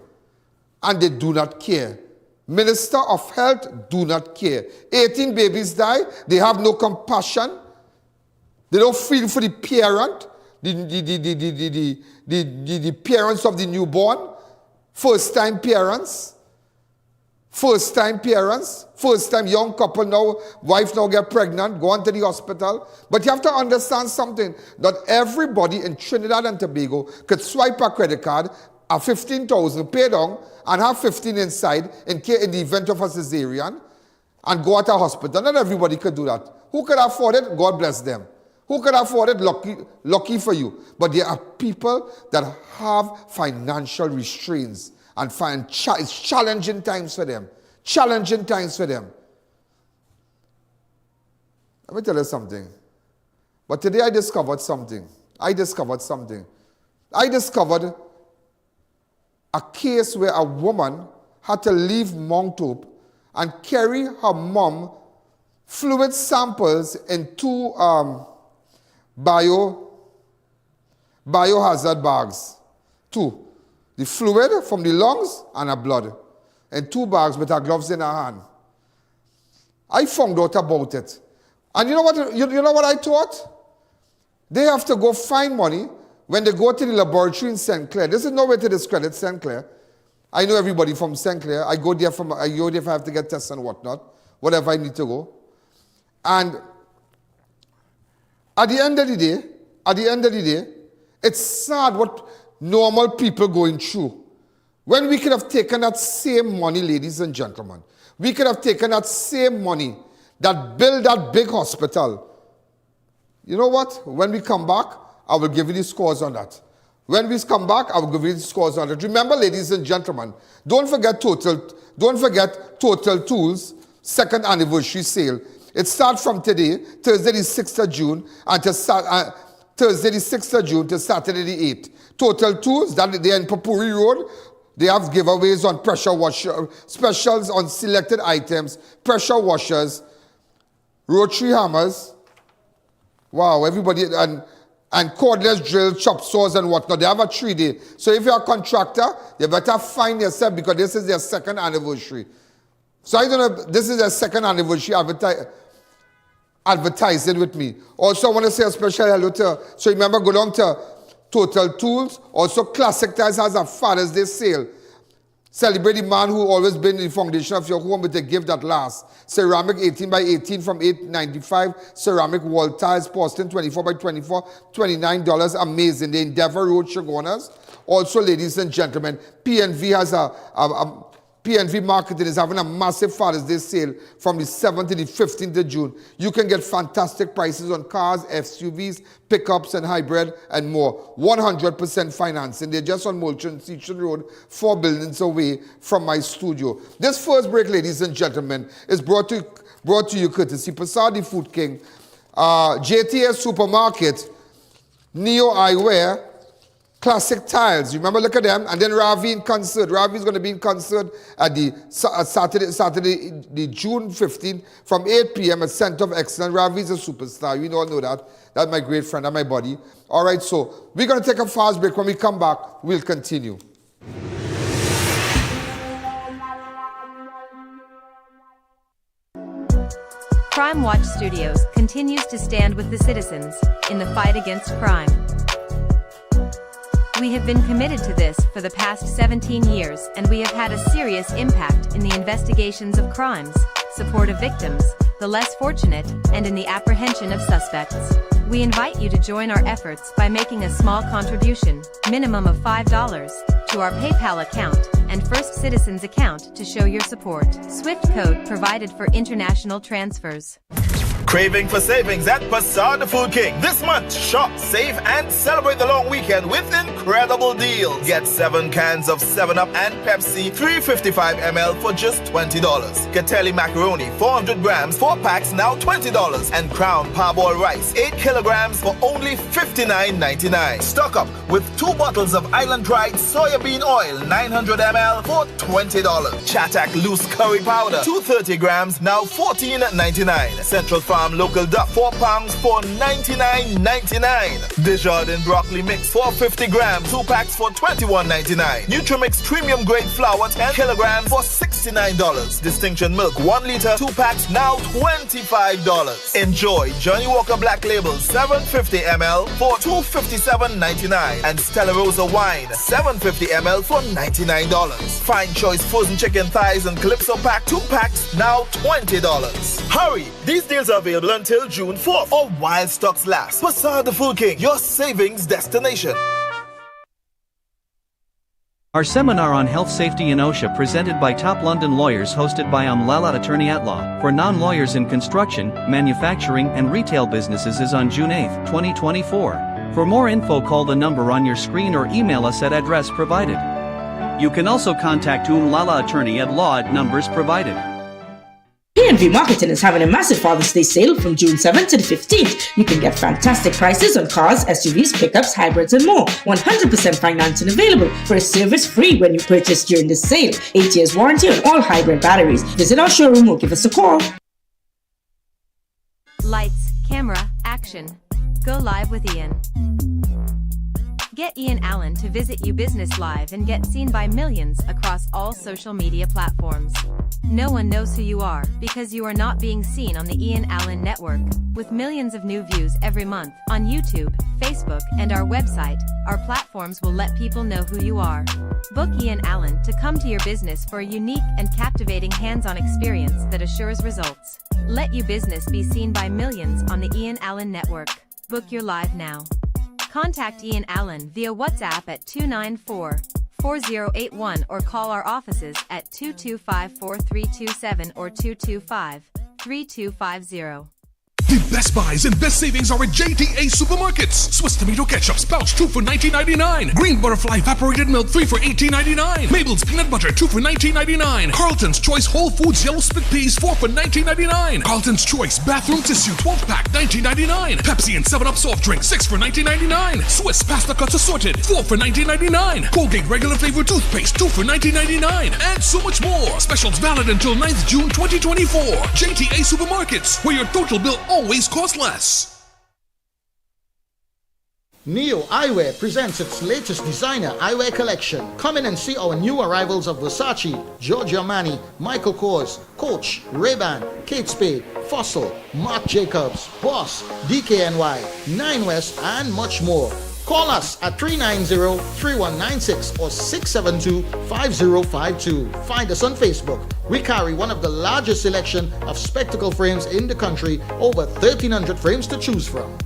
And they do not care. Minister of Health do not care. 18 babies die. They have no compassion. They don't feel for the parent. The parents of the newborn, first-time parents, first-time young couple now, wife now get pregnant, go on to the hospital. But you have to understand something, that everybody in Trinidad and Tobago could swipe a credit card, a 15,000 pay down, and have 15 inside in the event of a cesarean, and go at a hospital. Not everybody could do that. Who could afford it? God bless them. Who could afford it? Lucky for you. But there are people that have financial restraints and it's challenging times for them. Challenging times for them. Let me tell you something. But today I discovered something. I discovered a case where a woman had to leave Mount Hope and carry her mom fluid samples in two biohazard bags. Two. The fluid from the lungs and her blood. In 2 bags with her gloves in her hand. I found out about it. And you know what I thought? They have to go find money when they go to the laboratory in St. Clair. This is no way to discredit St. Clair. I know everybody from St. Clair. I go there if I have to get tests and whatnot. Whatever I need to go. And at the end of the day, it's sad what normal people going through. When we could have taken that same money, ladies and gentlemen, we could have taken that same money that built that big hospital. You know what? When we come back, I will give you the scores on that. When we come back, I will give you the scores on that. Remember, ladies and gentlemen, don't forget Total Tools 2nd anniversary sale. It starts from today, Thursday the 6th of June, Thursday the 6th of June to Saturday the 8th. Total tours, that they are in Papuri Road. They have giveaways on pressure washer, specials on selected items, pressure washers, rotary hammers. Wow, everybody, and cordless drill, chop saws and whatnot. They have a 3-day. So if you're a contractor, you better find yourself because this is their 2nd anniversary. So I don't know, this is their 2nd anniversary advertising with me. Also, I want to say a special hello to, so remember, go down to Total Tools. Also, Classic Tiles has a Father's Day sale. Celebrate the man who always been in the foundation of your home with a gift that lasts. Ceramic 18 by 18 from $8.95. Ceramic wall tiles, porcelain 24 by 24, $29. Amazing. The Endeavour Road Chaguanas. Also, ladies and gentlemen, PNV has PNV Marketing is having a massive Father's Day sale from the 7th to the 15th of June. You can get fantastic prices on cars, SUVs, pickups and hybrid and more. 100% financing. They're just on Moulton Seaton Road, 4 buildings away from my studio. This first break, ladies and gentlemen, is brought to you courtesy Pasadi Food King, JTS Supermarket, Neo Eyewear, Classic Tiles. Remember, look at them. And then Ravi in concert. Ravi is going to be in concert at the Saturday, the June 15th from 8 p.m. at Center of Excellence. Ravi is a superstar. You all know that. That's my great friend and my buddy. All right, so we're going to take a fast break. When we come back, we'll continue. Crime Watch Studios continues to stand with the citizens in the fight against crime. We have been committed to this for the past 17 years, and we have had a serious impact in the investigations of crimes, support of victims, the less fortunate, and in the apprehension of suspects. We invite you to join our efforts by making a small contribution, minimum of $5, to our PayPal account and First Citizens account to show your support. Swift code provided for international transfers. Craving for savings at Passard the Food King. This month, shop, save, and celebrate the long weekend with incredible deals. Get 7 cans of 7-Up and Pepsi, 355 ml for just $20. Catelli macaroni, 400 grams, 4 packs, now $20. And Crown Parboiled rice, 8 kilograms for only $59.99. Stock up with 2 bottles of Island Dried soybean oil, 900 ml for $20. Chatak loose curry powder, 230 grams, now $14.99. Central Farm local duck, 4 pounds for $99.99. Desjardins broccoli mix, 450 grams, 2 packs for $21.99. Nutrimix premium grade flour, 10 kilograms for $69. Distinction milk, 1 liter, 2 packs, now $25. Enjoy Johnny Walker Black Label, 750 ml for $257.99. And Stella Rosa wine, 750 ml for $99. Fine choice frozen chicken thighs and Calypso pack, 2 packs, now $20. Hurry! These deals are available until June 4th or while stocks last. Passard the Food King, your savings destination. Our seminar on health safety in OSHA presented by top London lawyers hosted by Lala Attorney at Law for non-lawyers in construction, manufacturing and retail businesses is on June 8, 2024. For more info, call the number on your screen or email us at address provided. You can also contact Lala Attorney at Law at numbers provided. PNV Marketing is having a massive Father's Day sale from June 7th to the 15th. You can get fantastic prices on cars, SUVs, pickups, hybrids, and more. 100% financing available for a service free when you purchase during this sale. 8 years warranty on all hybrid batteries. Visit our showroom or give us a call. Lights, camera, action. Go live with I.A.N. Get I.A.N. Allen to visit you business live and get seen by millions across all social media platforms. No one knows who you are because you are not being seen on the I.A.N. Allen network. With millions of new views every month on YouTube, Facebook, and our website, our platforms will let people know who you are. Book I.A.N. Allen to come to your business for a unique and captivating hands-on experience that assures results. Let your business be seen by millions on the I.A.N. Allen network. Book your live now. Contact I.A.N. Allen via WhatsApp at 294-4081 or call our offices at 225-4327 or 225-3250. The best buys and best savings are at JTA Supermarkets. Swiss tomato ketchup pouch 2 for $19.99. Green butterfly evaporated milk 3 for $18.99. Mabel's peanut butter 2 for $19.99. Carlton's Choice Whole Foods yellow split peas 4 for $19.99. Carlton's Choice bathroom tissue 12 pack $19.99. Pepsi and 7-Up soft drink 6 for $19.99. Swiss pasta cuts assorted 4 for $19.99. Colgate regular flavor toothpaste 2 for $19.99. And so much more. Specials valid until 9th June 2024. JTA Supermarkets, where your total bill always costs less. Neo Eyewear presents its latest designer eyewear collection. Come in and see our new arrivals of Versace, Giorgio Armani, Michael Kors, Coach, Ray-Ban, Kate Spade, Fossil, Marc Jacobs, Boss, DKNY, 9 West, and much more. Call us at 390-3196 or 672-5052. Find us on Facebook. We carry one of the largest selection of spectacle frames in the country, over 1,300 frames to choose from.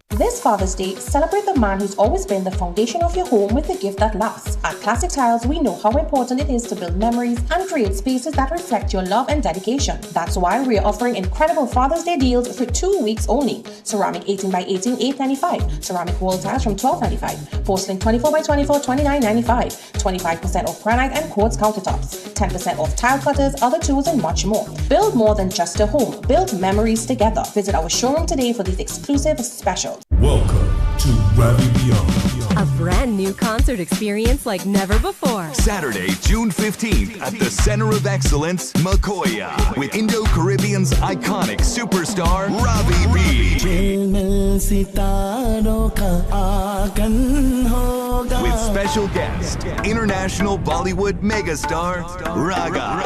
This Father's Day, celebrate the man who's always been the foundation of your home with a gift that lasts. At Classic Tiles, we know how important it is to build memories and create spaces that reflect your love and dedication. That's why we're offering incredible Father's Day deals for 2 weeks only. Ceramic 18 by 18, $8.95. Ceramic wall tiles from $12.95. Porcelain 24 by 24, $29.95. 25% off granite and quartz countertops. 10% off tile cutters, other tools, and much more. Build more than just a home. Build memories together. Visit our showroom today for these exclusive specials. Welcome to Robbery Beyond. A brand new concert experience like never before. Saturday, June 15th at the Center of Excellence, Makoya, with Indo-Caribbean's iconic superstar, Robbie B. With special guest, international Bollywood megastar, Raga.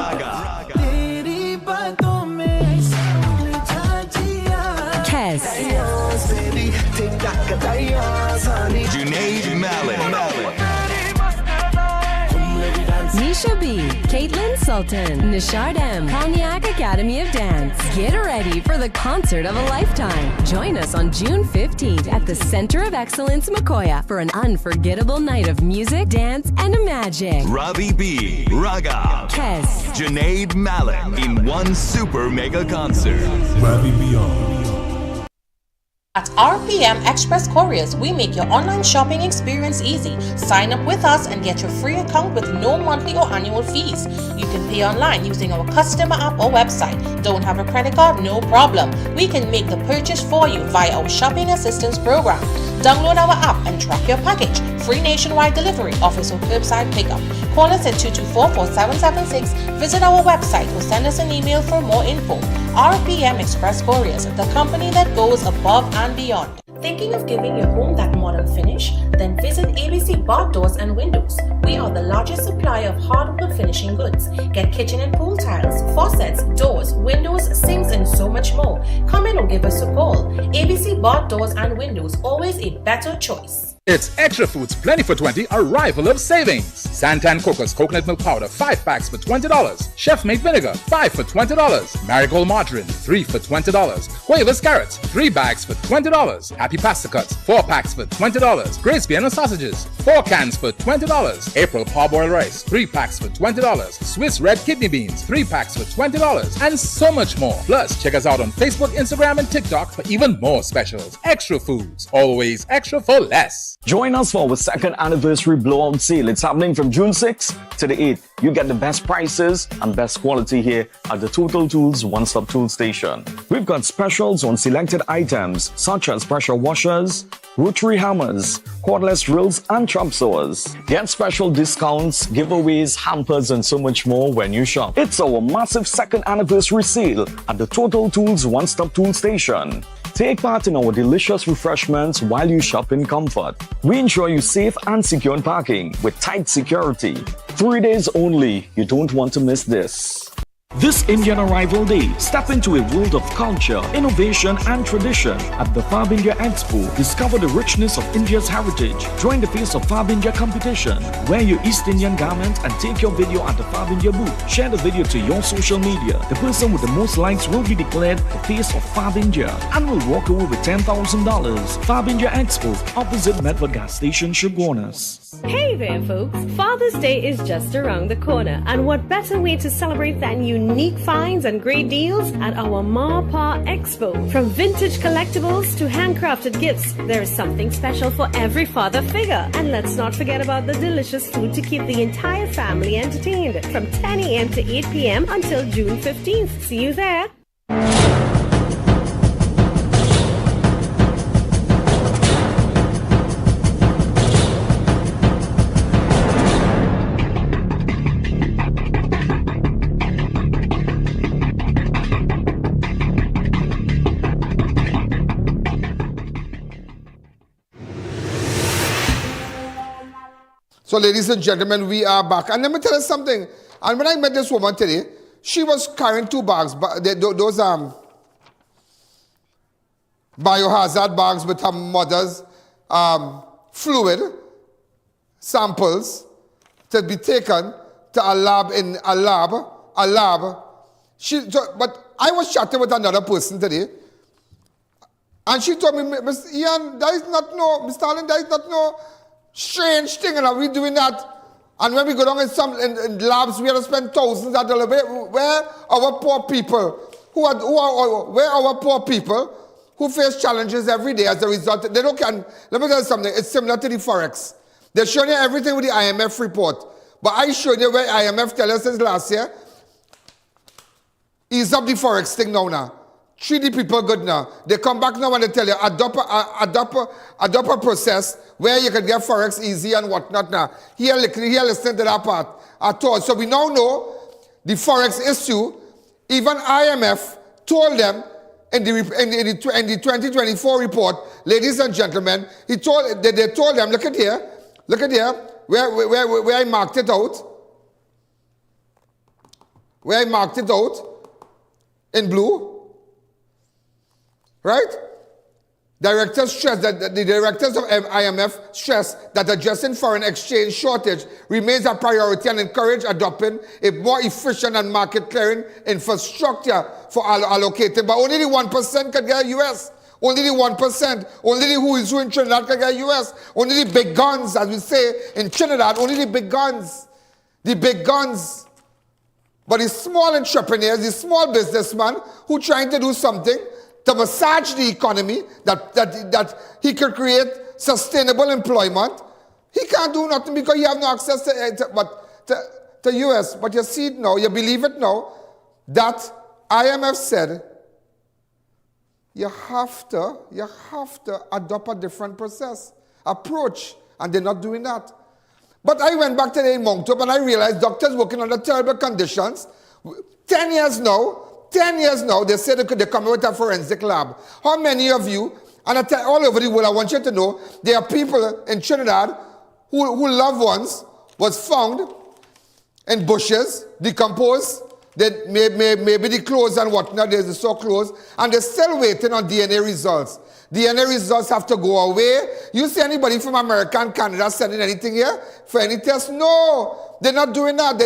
Kes. Junaid Malik. Nisha B, Caitlin Sultan, Nishard M, Cognac Academy of Dance. Get ready for the concert of a lifetime. Join us on June 15th at the Center of Excellence, Makoya, for an unforgettable night of music, dance, and magic. Robbie B, Raga, Kes, Junaid Malik in one super mega concert. Robbie Beyond. At RPM Express Couriers, we make your online shopping experience easy. Sign up with us and get your free account with no monthly or annual fees. You can pay online using our customer app or website. Don't have a credit card? No problem. We can make the purchase for you via our shopping assistance program. Download our app and track your package. Free nationwide delivery, office or curbside pickup. Call us at 224-4776, visit our website or send us an email for more info. RPM Express Couriers, the company that goes above and beyond. Thinking of giving your home that modern finish? Then visit ABC Bar Doors and Windows. We are the largest supplier of hardwood finishing goods. Get kitchen and pool tiles, faucets, doors, windows, sinks, and so much more. Come in or give us a call. ABC Bar Doors and Windows, always a better choice. It's Extra Foods Plenty for 20 arrival of savings. Santan Coco's coconut milk powder 5 packs for $20. Chef made vinegar 5 for $20. Marigold margarine 3 for $20. Quavis carrots 3 bags for $20. Happy pasta cuts 4 packs for $20. Grace Vienna sausages 4 cans for $20. April parboiled rice 3 packs for $20. Swiss red kidney beans 3 packs for $20. And so much more. Plus check us out on Facebook, Instagram, and TikTok for even more specials. Extra Foods, always extra for less. Join us for our second anniversary blowout sale. It's happening from June 6th to the 8th. You get the best prices and best quality here at the Total Tools One-Stop Tool Station. We've got specials on selected items such as pressure washers, rotary hammers, cordless drills, and chop saws. Get special discounts, giveaways, hampers, and so much more when you shop. It's our massive second anniversary sale at the Total Tools One-Stop Tool Station. Take part in our delicious refreshments while you shop in comfort. We ensure you safe and secure parking with tight security. 3 days only. You don't want to miss this. This Indian Arrival Day, step into a world of culture, innovation, and tradition at the Fab India Expo. Discover the richness of India's heritage. Join the Face of Fab India competition. Wear your East Indian garment and take your video at the Fab India booth. Share the video to your social media. The person with the most likes will be declared the Face of Fab India and will walk away with $10,000. Fab India Expo, opposite Medford Gas Station, Chaguanas. Hey there, folks. Father's Day is just around the corner, and what better way to celebrate than you unique finds and great deals at our Mapa Expo. From vintage collectibles to handcrafted gifts, there is something special for every father figure. And let's not forget about the delicious food to keep the entire family entertained from 10 a.m. to 8 p.m. until June 15th. See you there. So, ladies and gentlemen, we are back. And let me tell you something. And when I met this woman today, she was carrying 2 bags, those biohazard bags with her mother's fluid samples to be taken to a lab in a lab. But I was chatting with another person today, and she told me, Mr. I.A.N, there is not no, Mr. Allen, there is not no strange thing, and we doing that. And when we go down in labs, we have to spend thousands of dollars. Where our poor people where our poor people who face challenges every day as a result, they don't can. Let me tell you something. It's similar to the forex. They're showing you everything with the IMF report, but I showed you where IMF tell us since last year. Ease up the forex thing now. Treat the people good now. They come back now and they tell you adopt a process where you can get forex easy and whatnot now. Here listen to that part at all. So we now know the forex issue. Even IMF told them in the 2024 report, ladies and gentlemen, they told them, look at here, where I marked it out. Where I marked it out in blue. Right? Directors stress that the directors of IMF stress that addressing foreign exchange shortage remains a priority and encourage adopting a more efficient and market clearing infrastructure for allocating. But only the 1% can get US. Only the 1%. Only the who is who in Trinidad can get US. Only the big guns, as we say in Trinidad, only the big guns. The big guns. But the small entrepreneurs, the small businessman who trying to do something to massage the economy, that he could create sustainable employment, he can't do nothing because he have no access to US. But you see it now, you believe it now, that IMF said you have to adopt a different approach, and they're not doing that. But I went back today in Moncton and I realized doctors working under terrible conditions, 10 years now, they say they come with a forensic lab. How many of you, and all over the world, I want you to know, there are people in Trinidad who loved ones was found in bushes, decomposed, maybe the clothes and whatnot, they're so close, and they're still waiting on DNA results. DNA results have to go away. You see anybody from America and Canada sending anything here for any test? No, they're not doing that.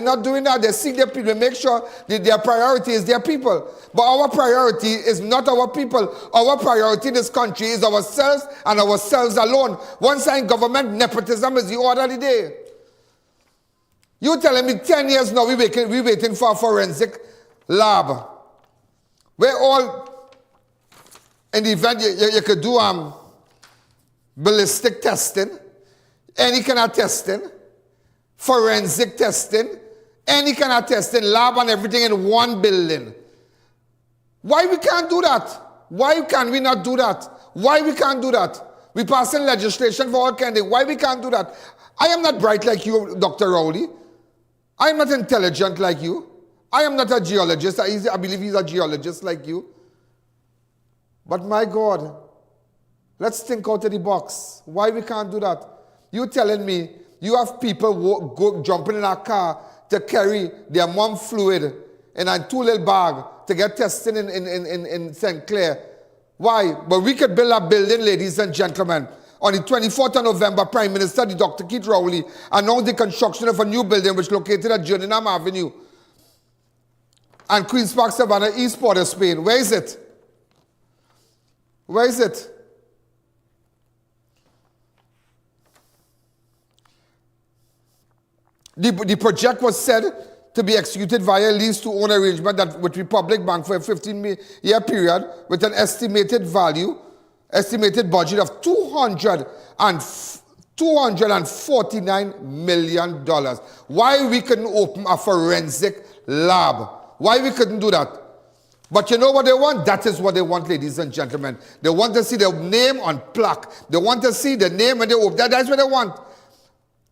They seek their people, make sure that their priority is their people. But our priority is not our people. Our priority in this country is ourselves and ourselves alone. One side government nepotism is the order of the day. You telling me 10 years now we waiting for a forensic lab. We're all, in the event you could do ballistic testing, any kind of testing, forensic testing, any kind of testing, lab and everything in one building. Why we can't do that? Why can we not do that? Why we can't do that? We passing legislation for all kinds of things. Why we can't do that? I am not bright like you, Dr. Rowley. I am not intelligent like you. I am not a geologist. I believe he's a geologist like you. But my God, let's think out of the box. Why we can't do that? You telling me you have people jumping in a car to carry their mom fluid in a 2 little bag to get tested in St. Clair. Why? But we could build a building, ladies and gentlemen. On the 24th of November, Prime Minister Dr. Keith Rowley announced the construction of a new building which is located at Journeyham Avenue and Queen's Park, Savannah, East Port of Spain. Where is it? Where is it? The project was said to be executed via lease to own arrangement that with Republic Bank for a 15-year period with an estimated budget of $249 million. Why we couldn't open a forensic lab? Why we couldn't do that? But you know what they want? That is what they want, ladies and gentlemen. They want to see the name on plaque. They want to see the name when they open. That's what they want.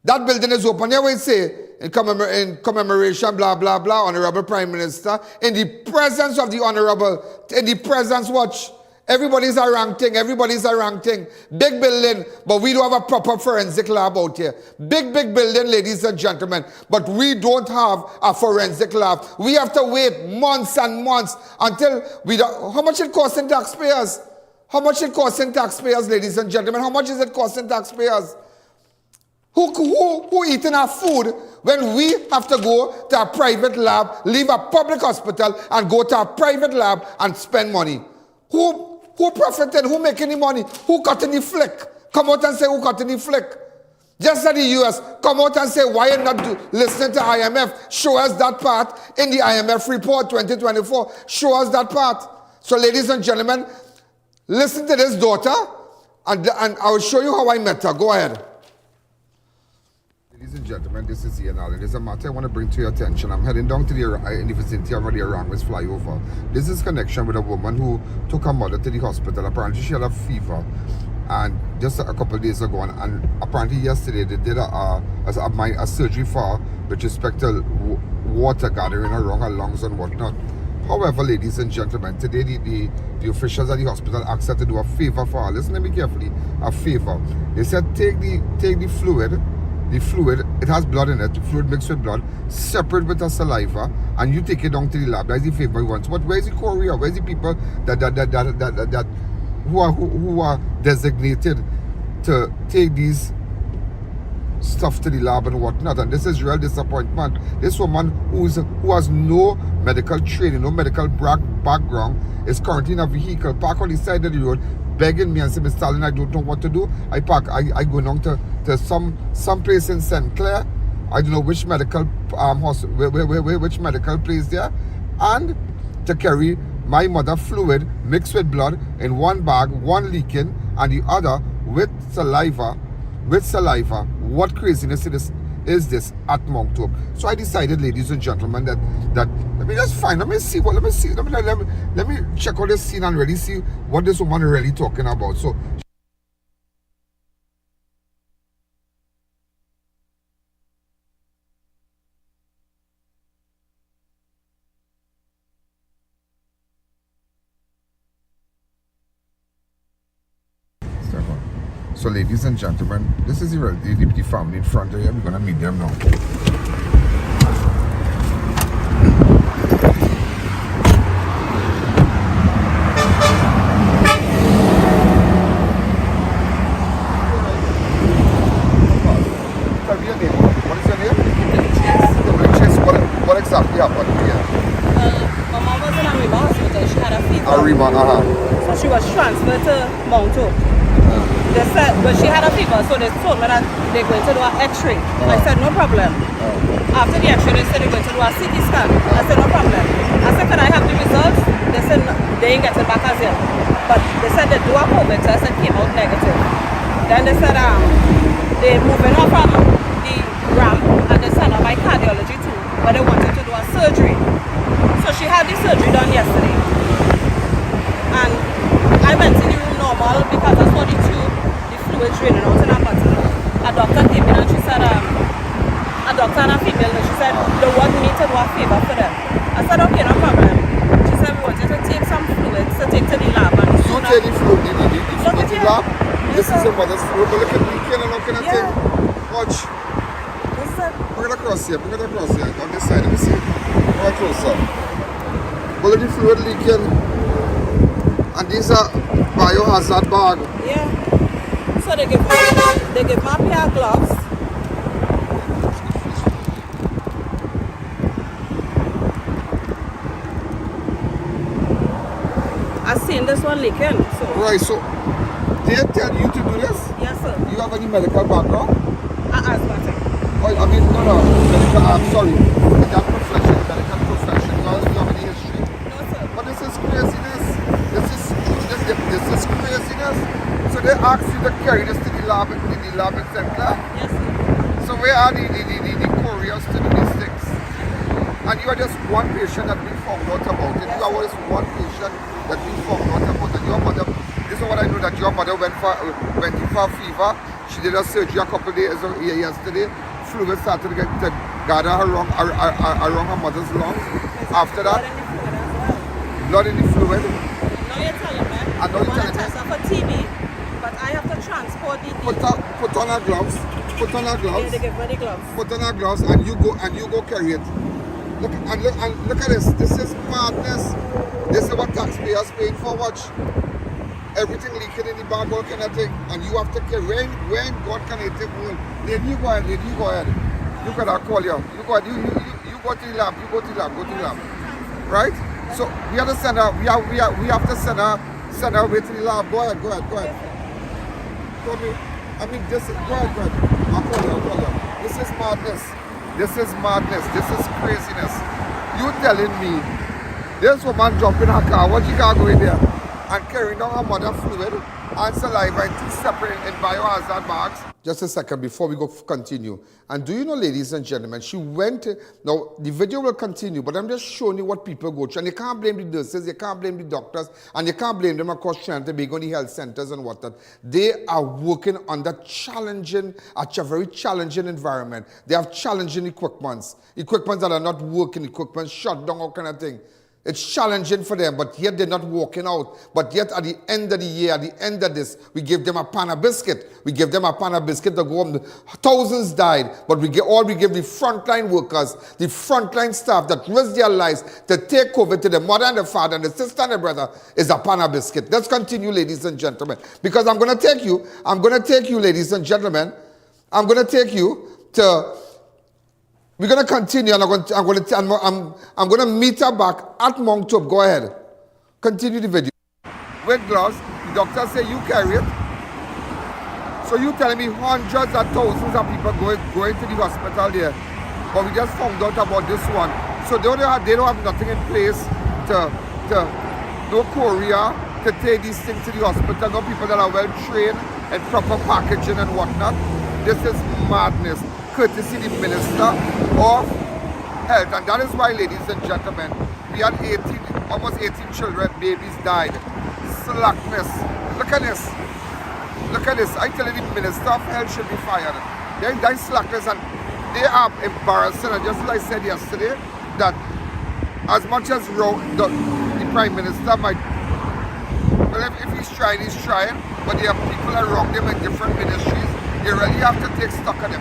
That building is open. Here we say, in commemoration, blah, blah, blah, Honorable Prime Minister, in the presence of the Honorable, in the presence, watch, everybody's a rank thing, big building, but we don't have a proper forensic lab out here. Big building, ladies and gentlemen, but we don't have a forensic lab. We have to wait months and months until how much it costing taxpayers? How much it costing taxpayers, ladies and gentlemen? How much is it costing taxpayers? Who eating our food when we have to go to a private lab, leave a public hospital and go to a private lab and spend money? Who profited? Who making the money? Who cut in the flick? Come out and say who cut in the flick. Just like the US, come out and say why you not listening to IMF. Show us that part in the IMF report 2024. Show us that part. So ladies and gentlemen, listen to this daughter and I will show you how I met her. Go ahead. Ladies and gentlemen, this is I.A.N. There's a matter I want to bring to your attention. I'm heading down to in the vicinity of the Oropouche flyover. This is connection with a woman who took her mother to the hospital. Apparently she had a fever, and just a couple of days ago, and apparently yesterday they did a surgery for her with respect to water gathering around her lungs and whatnot. However, ladies and gentlemen, today the officials at the hospital asked her to do a favor for her. Listen to me carefully. A favor. They said take the fluid. The fluid, it has blood in it, fluid mixed with blood, separate with the saliva, and you take it down to the lab. That's the favor you want. But where's the courier? Where's the people who are designated to take these stuff to the lab and whatnot? And this is real disappointment. This woman who has no medical training, no medical background, is currently in a vehicle parked on the side of the road, begging me and saying, Mr. Stalin, I don't know what to do. I go down to some place in St. Clair. I don't know which medical which medical place there, and to carry my mother fluid mixed with blood in one bag, one leaking, and the other with saliva. What craziness is this at Moncton? So I decided, ladies and gentlemen, that let me check out this scene and really see what this woman really talking about. So So ladies and gentlemen, this is the family in front of you. We're going to meet them now. Tell me your name. What is your name? What exactly happened here? My mom was in Arriba Hospital. She had a fever. Arriba, So she was transferred to Moncton. They said, but she had a fever, so they told me that they're going to do an X-ray. I said, no problem. After the X-ray, they said they're going to do a CT scan. I said, no problem. I said, can I have the results? They said, no, they ain't getting back as yet. But they said they do a COVID test and came out negative. Then they said, they're moving her from the ramp and they sent her by cardiology too, but they wanted to do a surgery. So she had the surgery done yesterday. And I went to the room normal because I saw the tube, the fluid draining out in her bottle. A doctor came in and she said, a doctor and a female, and she said, they want me to do a favor for them. I said, okay, no problem. She said, we want you to take some fluids to take to the lab. And you take the fluid, the fluid to the lab? This is your mother's fluid, but look at me, can I look at that thing? Watch. Bring it across here, on this side, let me see. Bring it closer. Well, the fluid leaking. And these are biohazard bag. Yeah. So they give me a pair of gloves. I seen this one leaking. So. Right, so they tell you to do this? Yes, sir. Do you have any medical background? Asthmatic. Oh, I mean, no, medical, I'm sorry. to carry this to the lab in St. Clair? Yes, sir. So where are the couriers to do these things? And you are just one patient that we found out about it. You are just one patient that we found out about it. Your mother, this is what I know, that your mother went in for fever. She did a surgery a couple of days yesterday. Fluid started to gather around her mother's lungs. After that, blood in the fluid. Now you're telling me. I know you're telling me. Test her for TB, but I have to transport the Put on her gloves. Put on her gloves. Yeah, they give her the gloves. Put on her gloves and you go carry it. Look at this. This is madness. This is what taxpayers paying for. Watch. Everything leaking in the bag, all kind of thing. And you have to carry. When God can take hold. Lady, you go ahead. You got to call you. You go ahead. You go to the lab. Go to the lab. Right? So we have to send her. We have to send her away to the lab. Go ahead. Tell me. I mean, go ahead. I'll call you. This is madness. This is craziness. You telling me this woman jumping her car, what she can't go in there and carrying down her mother fluid and saliva in 2 separate in biohazard bags? Just a second before we continue. And do you know, ladies and gentlemen, she went, now the video will continue, but I'm just showing you what people go through. And you can't blame the nurses, you can't blame the doctors, and you can't blame them across Trinidad and Tobago, the health centers and whatnot. They are working under a very challenging environment. They have challenging equipments that are not working, equipment shut down, all kind of thing. It's challenging for them, but yet they're not walking out. But yet at the end of the year, at the end of this, we give them a pan of biscuit. We give them a pan of biscuit to go home. Thousands died, but we give the frontline workers, the frontline staff that risk their lives to take COVID to the mother and the father and the sister and the brother is a pan of biscuit. Let's continue, ladies and gentlemen, because I'm going to take you, ladies and gentlemen, I'm going to take you to... We're going to continue, and I'm going to meet her back at Moncton. Go ahead. Continue the video. With gloves, the doctor say you carry it. So you telling me hundreds of thousands of people going to the hospital there. But we just found out about this one. So they don't have nothing in place no courier to take these things to the hospital. No people that are well trained and proper packaging and whatnot. This is madness. Courtesy the Minister of Health. And that is why, ladies and gentlemen, we had almost 18 children, babies died. Slackness. Look at this. I tell you, the Minister of Health should be fired. They're slackness, and they are embarrassing. And just as I said yesterday, that as much as the Prime Minister might, well, if he's trying, but there are people around him in different ministries. You really have to take stock of them.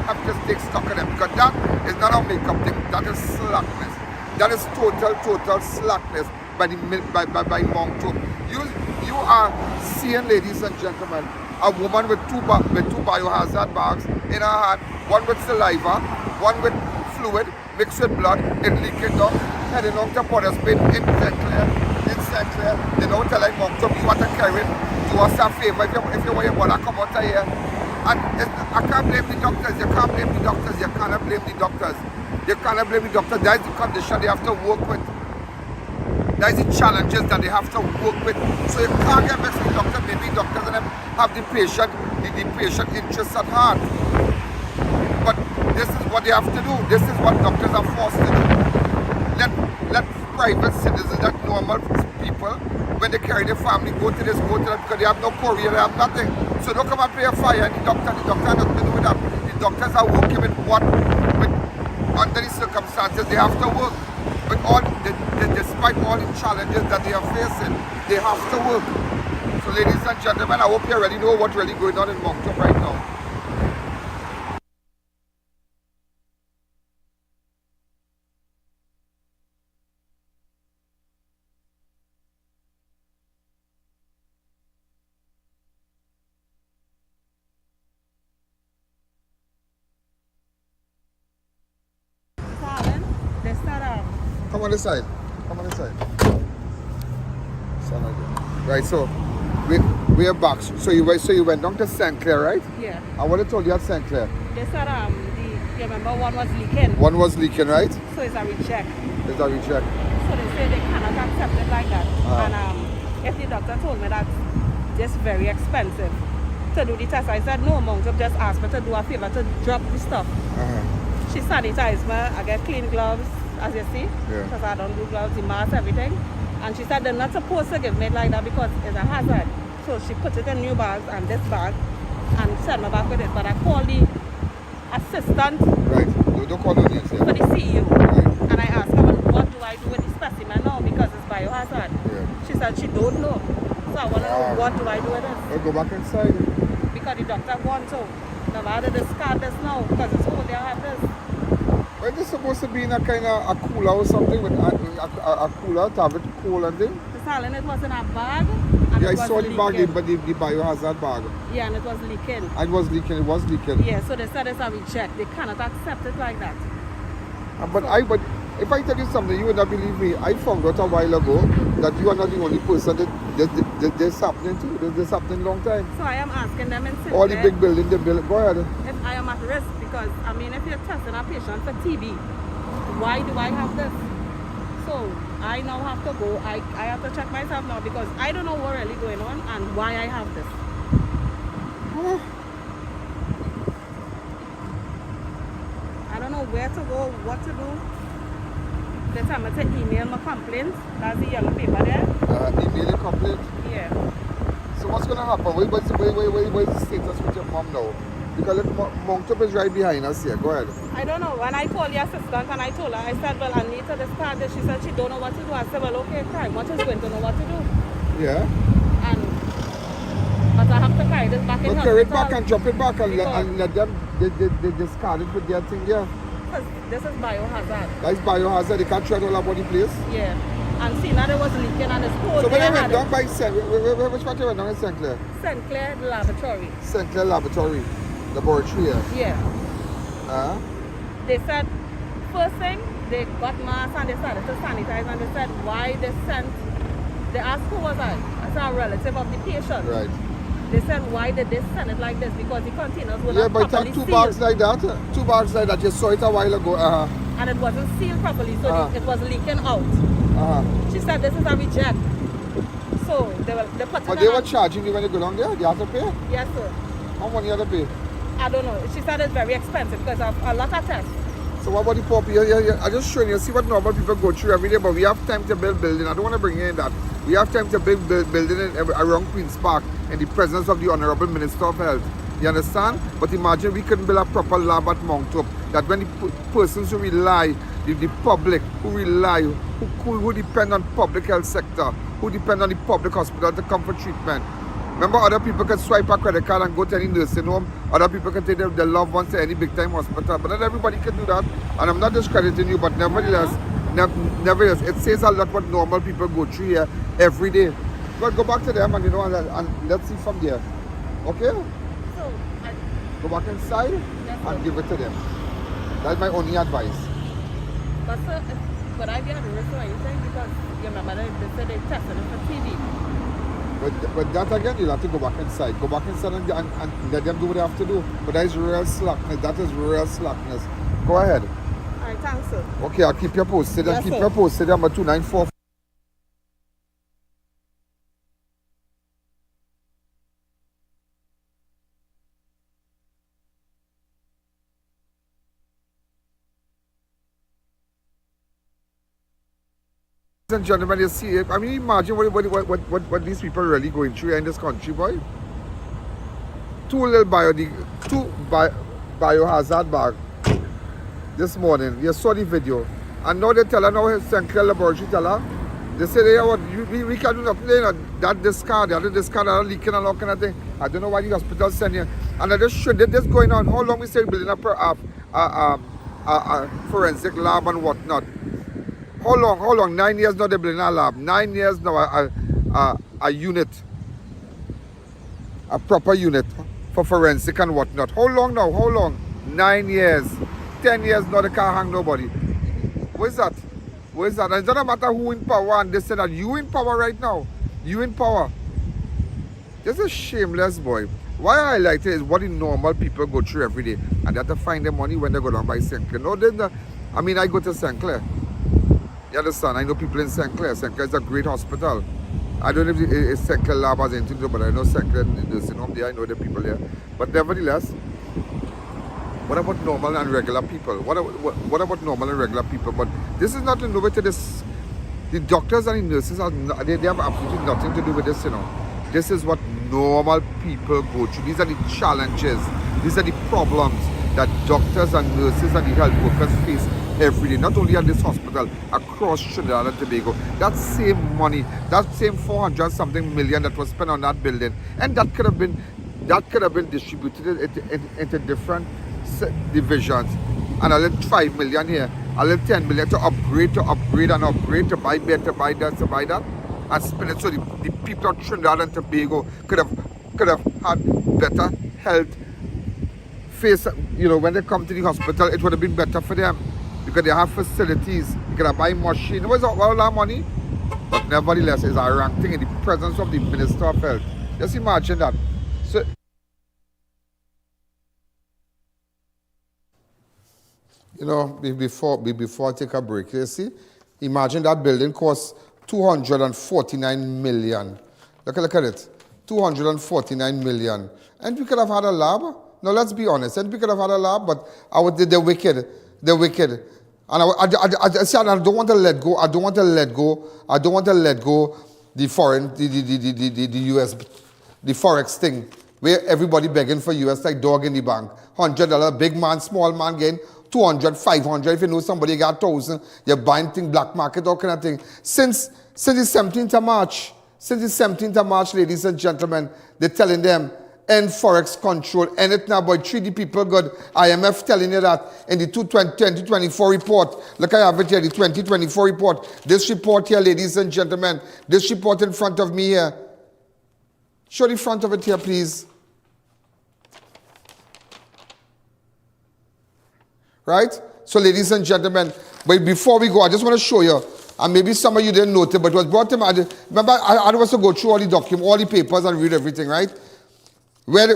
Because that is not a makeup thing. That is slackness. That is total slackness by Moncton. You are seeing, ladies and gentlemen, a woman with two biohazard bags in her hand, one with saliva, one with fluid mixed with blood, it leaking down, heading on to Potterspain in St. Clair. They don't tell like Moncton, you want to carry it. Do us a favor if you want your mother come out of here. And I can't blame the doctors. You cannot blame the doctors. That is the condition they have to work with. That is the challenges that they have to work with. So you can't get mixed with the doctor. Maybe doctors and them have the patient interests at heart. But this is what they have to do. This is what doctors are forced to do. Let private citizens, that normal people, when they carry their family, go to this, because they have no courier, they have nothing. So don't come and play a fire. And the doctor has nothing to do with that. The doctors are working with under the circumstances they have to work. Despite all the challenges that they are facing, they have to work. So ladies and gentlemen, I hope you already know what's really going on in Moncton right now. Come on this side. Right, so we are back. So you went down to St. Clair, right? Yeah. And what they told you at St. Clair? They said you remember one was leaking. One was leaking, right? So it's a reject. So they say they cannot accept it like that. And if the doctor told me that it's very expensive to do the test. I said, no, Mount Up just asked me to do a favor to drop the stuff. She sanitized me. I get clean gloves, as you see, because I don't do gloves, the mask, everything. And she said they're not supposed to give me it like that because it's a hazard. So she put it in new bags and this bag and sent me back with it. But I called the assistant don't call the names, for the CEO. And I asked her, what do I do with the specimen now because it's biohazard? She said she don't know. So I want to know, what do I do with this? We'll go back inside. Because the doctor wants to. Now I had to discard this now because it's over there I have this. Well, this supposed to be in a kind of a cooler or something with a cooler to have it cool and thing. The saline, it was in a bag. And Yeah, I it was saw the bag, leaking. but the biohazard bag. Yeah, and it was leaking. It was leaking. Yeah, so they said it's a reject. They cannot accept it like that. But if I tell you something, you would not believe me. I found out a while ago that you are not the only person that this happening to. This happening a long time. So I am asking them in All the big buildings, they build. Go ahead. If I am at risk, because I mean, if you're testing a patient for TB, why do I have this? So I now have to go. I have to check myself now because I don't know what's really going on and why I have this. I don't know where to go, what to do. They tell me to email my complaint. That's the yellow paper there. Email your complaint? Yeah. So what's going to happen? What's the status with your mom now? Because Mount Up is right behind us here. Go ahead. I don't know. When I called the assistant and I told her, I said, well, I need to discard this. She said she don't know what to do. I said, well, okay, crime. What is going to know what to do? Yeah. But I have to carry this back in But hospital. carry it back and drop it back and let them they discard it with their thing there. Because this is biohazard. That's biohazard. They can't tread all about the place. Yeah. And see, now it was leaking and it's cold. So when I went down by which part you went down in St. Clair? St. Clair Laboratory. St. Clair Laboratory. Laboratory, Yeah. Uh-huh. They said, first thing, they got masks and they started to sanitize and they said why they sent, they asked who was I? I said a relative of the patient. Right. They said why did they send it like this? Because the containers were Yeah, not but properly two sealed. bags like that. 2 bags like that. You saw it a while ago. And it wasn't sealed properly, so it was leaking out. She said this is a reject. So they put it But they were charging you when you go down there? You have to pay? Yes, sir. How much you have to pay? I don't know. She said it's very expensive because of a lot of tests. So what about the poor people? Yeah. I just showing you, see what normal people go through every day, but we have time to build building. I don't want to bring in that. We have time to build building around Queen's Park in the presence of the Honorable Minister of Health. You understand? But imagine we couldn't build a proper lab at Mount Up. That when the persons who rely, the public who rely, who depend on public health sector, who depend on the public hospital to come for treatment. Remember, other people can swipe a credit card and go to any nursing home. Other people can take their loved ones to any big time hospital. But not everybody can do that. And I'm not discrediting you, but nevertheless, it says a lot what normal people go through here every day. But go back to them and and let's see from there. Okay? So go back inside and give it to them. That's my only advice. But sir, could I be at risk or anything? Because you remember they said they tested it for TB. But that again, you'll have to go back inside. Go back inside and let them do what they have to do. But that is real slackness. Go ahead. All right, thanks, sir. Okay, I'll keep you posted. Yes, I'll keep sir. you posted. Number 294. And gentlemen, you see, I mean, imagine what these people are really going through in this country, boy. Two biohazard bag this morning. You saw the video, and now they tell her now St. Clair Laboratory tell her. They say we can do nothing. That discard, that leaking and all kind of thing. I don't know why the hospital send you. And I just showed this going on. How long we say building up a forensic lab and whatnot. How long? 9 years now they're building a lab. 9 years now a unit. A proper unit for forensic and whatnot. How long now? 9 years. 10 years now they can't hang nobody. Where's that? And it doesn't matter who in power and this and that. You in power right now. You in power. This is shameless, boy. Why I highlight it is what the normal people go through every day. And they have to find their money when they go down by St. Clair. No, I mean, I go to St. Clair. You understand? I know people in St. Clair. St. Clair is a great hospital. I don't know if it's Secular Lab has anything to do, but I know Secular nursing home there, I know the people there. But nevertheless, what about normal and regular people? What about normal and regular people? But this is not to do with this. The doctors and the nurses, they have absolutely nothing to do with this, you know. This is what normal people go through. These are the challenges. These are the problems that doctors and nurses and the health workers face every day. Not only at this hospital, across Trinidad and Tobago. That same money, that same 400-something million that was spent on that building, and that could have been distributed into different divisions. And a little 5 million here, a little 10 million to upgrade, to buy better, to buy that, and spend it so the people of Trinidad and Tobago could have had better health. You know, when they come to the hospital, it would have been better for them because they have facilities. You could have buy machine. What's all that money? But nevertheless, it's a wrong thing in the presence of the Minister of Health. Just imagine that. So, you know, before I take a break, you see, imagine that building costs 249 million. Look at it, 249 million. And we could have had a lab. No, let's be honest. And we could have had a lab, but they're wicked. And I don't want to let go. I don't want to let go the US, the Forex thing, where everybody begging for US like dog in the bank. $100, big man, small man gain 200, 500. If you know somebody got 1,000, you're buying thing, black market, all kind of thing. Since the 17th of March, ladies and gentlemen, they're telling them, end Forex control, end it now, boy. Treat the people good. IMF telling you that in the 2024 report. Look, I have it here, the 2024 report. This report here, ladies and gentlemen, this report in front of me here. Show the front of it here, please. Right? So, ladies and gentlemen, but before we go, I just want to show you, and maybe some of you didn't note it, but it was brought to me. Remember, I was to go through all the documents, all the papers, and read everything, right? Where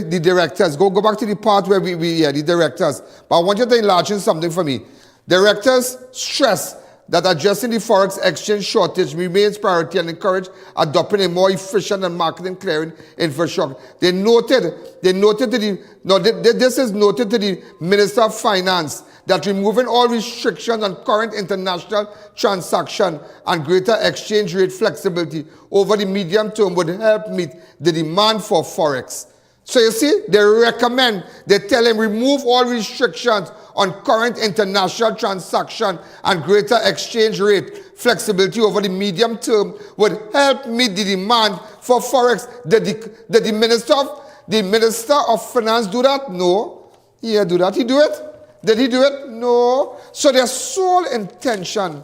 the directors, go back to the part where the directors. But I want you to enlarge in something for me. Directors stress that addressing the Forex exchange shortage remains priority and encourage adopting a more efficient and marketing clearing infrastructure. This is noted to the Minister of Finance that removing all restrictions on current international transaction and greater exchange rate flexibility over the medium term would help meet the demand for Forex. So you see, they tell him remove all restrictions on current international transaction and greater exchange rate flexibility over the medium term would help meet the demand for Forex. Did the Minister of Finance do that? No. Yeah, do that. He do it? Did he do it? No. So their sole intention,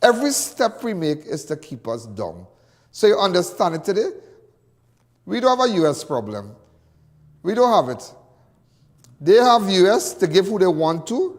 every step we make is to keep us down. So you understand it today? We don't have a US problem. We don't have it. They have US to give who they want to,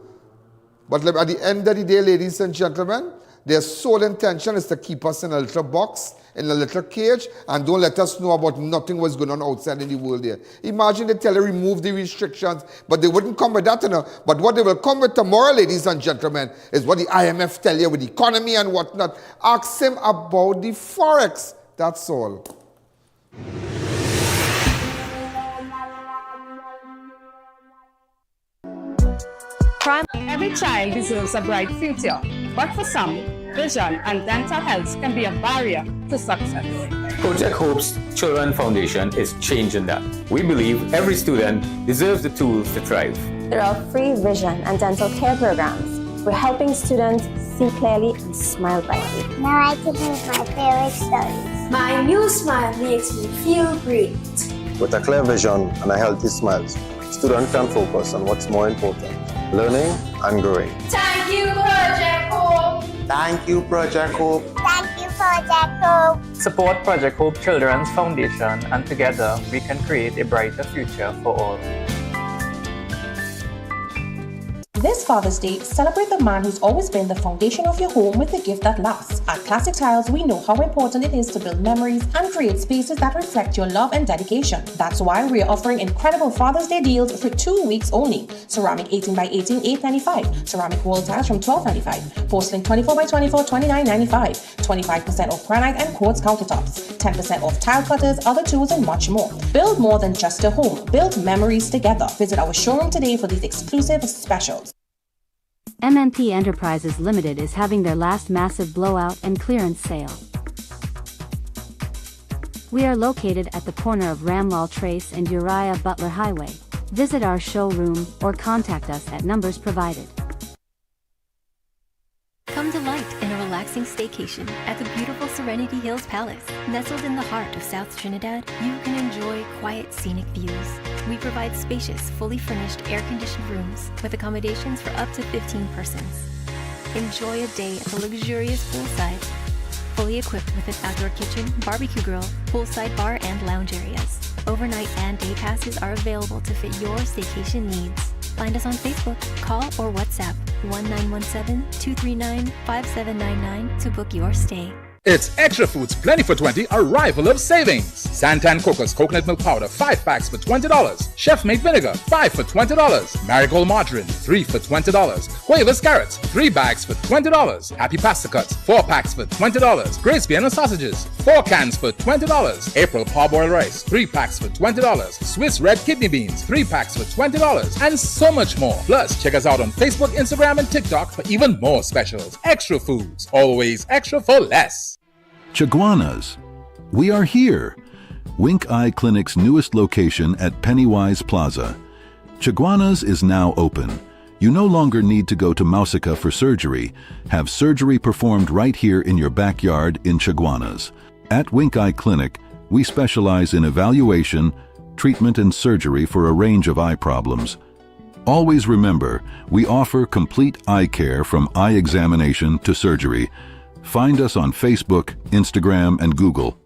but at the end of the day, ladies and gentlemen, their sole intention is to keep us in a little box, in a little cage, and don't let us know about nothing was going on outside in the world there. Imagine they tell you remove the restrictions, but they wouldn't come with that, you know. But what they will come with tomorrow, ladies and gentlemen, is what the IMF tell you with the economy and whatnot. Ask him about the Forex. That's all. Every child deserves a bright future, but for some, vision and dental health can be a barrier to success. Project Hope's Children Foundation is changing that. We believe every student deserves the tools to thrive. There are free vision and dental care programs. We're helping students see clearly and smile brightly. Now I can use my favorite stories. My new smile makes me feel great. With a clear vision and a healthy smile, students can focus on what's more important, learning and growing. Thank you, Project Hope. Thank you, Project Hope. Thank you, Project Hope. Support Project Hope Children's Foundation, and together we can create a brighter future for all. This Father's Day, celebrate the man who's always been the foundation of your home with a gift that lasts. At Classic Tiles, we know how important it is to build memories and create spaces that reflect your love and dedication. That's why we're offering incredible Father's Day deals for 2 weeks only. Ceramic 18 by 18, $8.95. Ceramic wall tiles from $12.95. Porcelain 24 by 24, $29.95. 25% off granite and quartz countertops. 10% off tile cutters, other tools, and much more. Build more than just a home. Build memories together. Visit our showroom today for these exclusive specials. MNP Enterprises Limited is having their last massive blowout and clearance sale. We are located at the corner of Ramlal Trace and Uriah Butler Highway. Visit our showroom or contact us at numbers provided. Come delight in a relaxing staycation at the beautiful Serenity Hills Palace. Nestled in the heart of South Trinidad, you can enjoy quiet scenic views. We provide spacious, fully furnished, air-conditioned rooms with accommodations for up to 15 persons. Enjoy a day at the luxurious poolside, fully equipped with an outdoor kitchen, barbecue grill, poolside bar, and lounge areas. Overnight and day passes are available to fit your staycation needs. Find us on Facebook, call or WhatsApp 1917-239-5799 to book your stay. It's Extra Foods Plenty for 20 arrival of savings. Santan Coco's coconut milk powder 5 packs for $20. Chef made vinegar 5 for $20. Marigold margarine 3 for $20. Cuevas carrots 3 bags for $20. Happy pasta cuts 4 packs for $20. Grace Vienna sausages 4 cans for $20. April parboiled rice 3 packs for $20. Swiss red kidney beans 3 packs for $20. And so much more. Plus check us out on Facebook, Instagram, and TikTok for even more specials. Extra Foods, always extra for less. Chaguanas. We are here. Wink Eye Clinic's newest location at Pennywise Plaza. Chaguanas is now open. You no longer need to go to Mausica for surgery. Have surgery performed right here in your backyard in Chaguanas. At Wink Eye Clinic, we specialize in evaluation, treatment, and surgery for a range of eye problems. Always remember, we offer complete eye care from eye examination to surgery. Find us on Facebook, Instagram, and Google.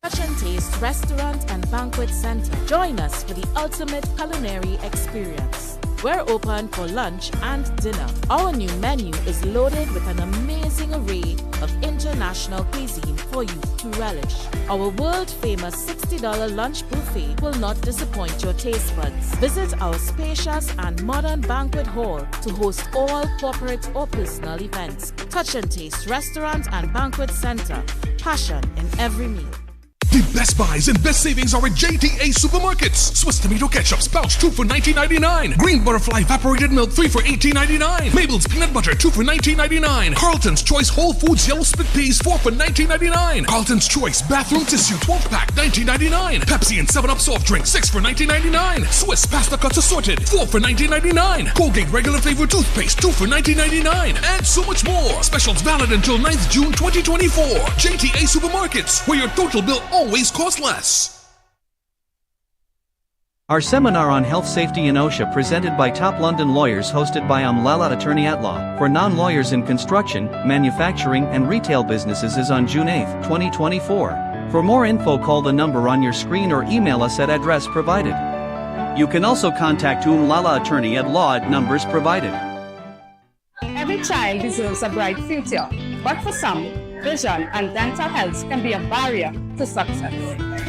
Touch and Taste Restaurant and Banquet Center. Join us for the ultimate culinary experience. We're open for lunch and dinner. Our new menu is loaded with an amazing array of international cuisine for you to relish. Our world-famous $60 lunch buffet will not disappoint your taste buds. Visit our spacious and modern banquet hall to host all corporate or personal events. Touch and Taste Restaurant and Banquet Center. Passion in every meal. The best buys and best savings are at JTA Supermarkets. Swiss tomato ketchup pouch 2 for $19.99. Green butterfly evaporated milk 3 for $18.99. Mabel's peanut butter 2 for $19.99. Carlton's Choice Whole Foods yellow split peas 4 for $19.99. Carlton's Choice bathroom tissue 12 pack $19.99. Pepsi and 7-Up soft drink 6 for $19.99. Swiss pasta cuts assorted 4 for $19.99. Colgate regular flavor toothpaste 2 for $19.99. And so much more. Specials valid until 9th June 2024. JTA Supermarkets, where your total bill always costs less. Our seminar on health safety in OSHA presented by top London lawyers hosted by Lalat Attorney at Law for non-lawyers in construction, manufacturing and retail businesses is on June 8, 2024. For more info call the number on your screen or email us at address provided. You can also contact Lala Attorney at Law at numbers provided. Every child deserves a bright future, but for some, vision and dental health can be a barrier to success.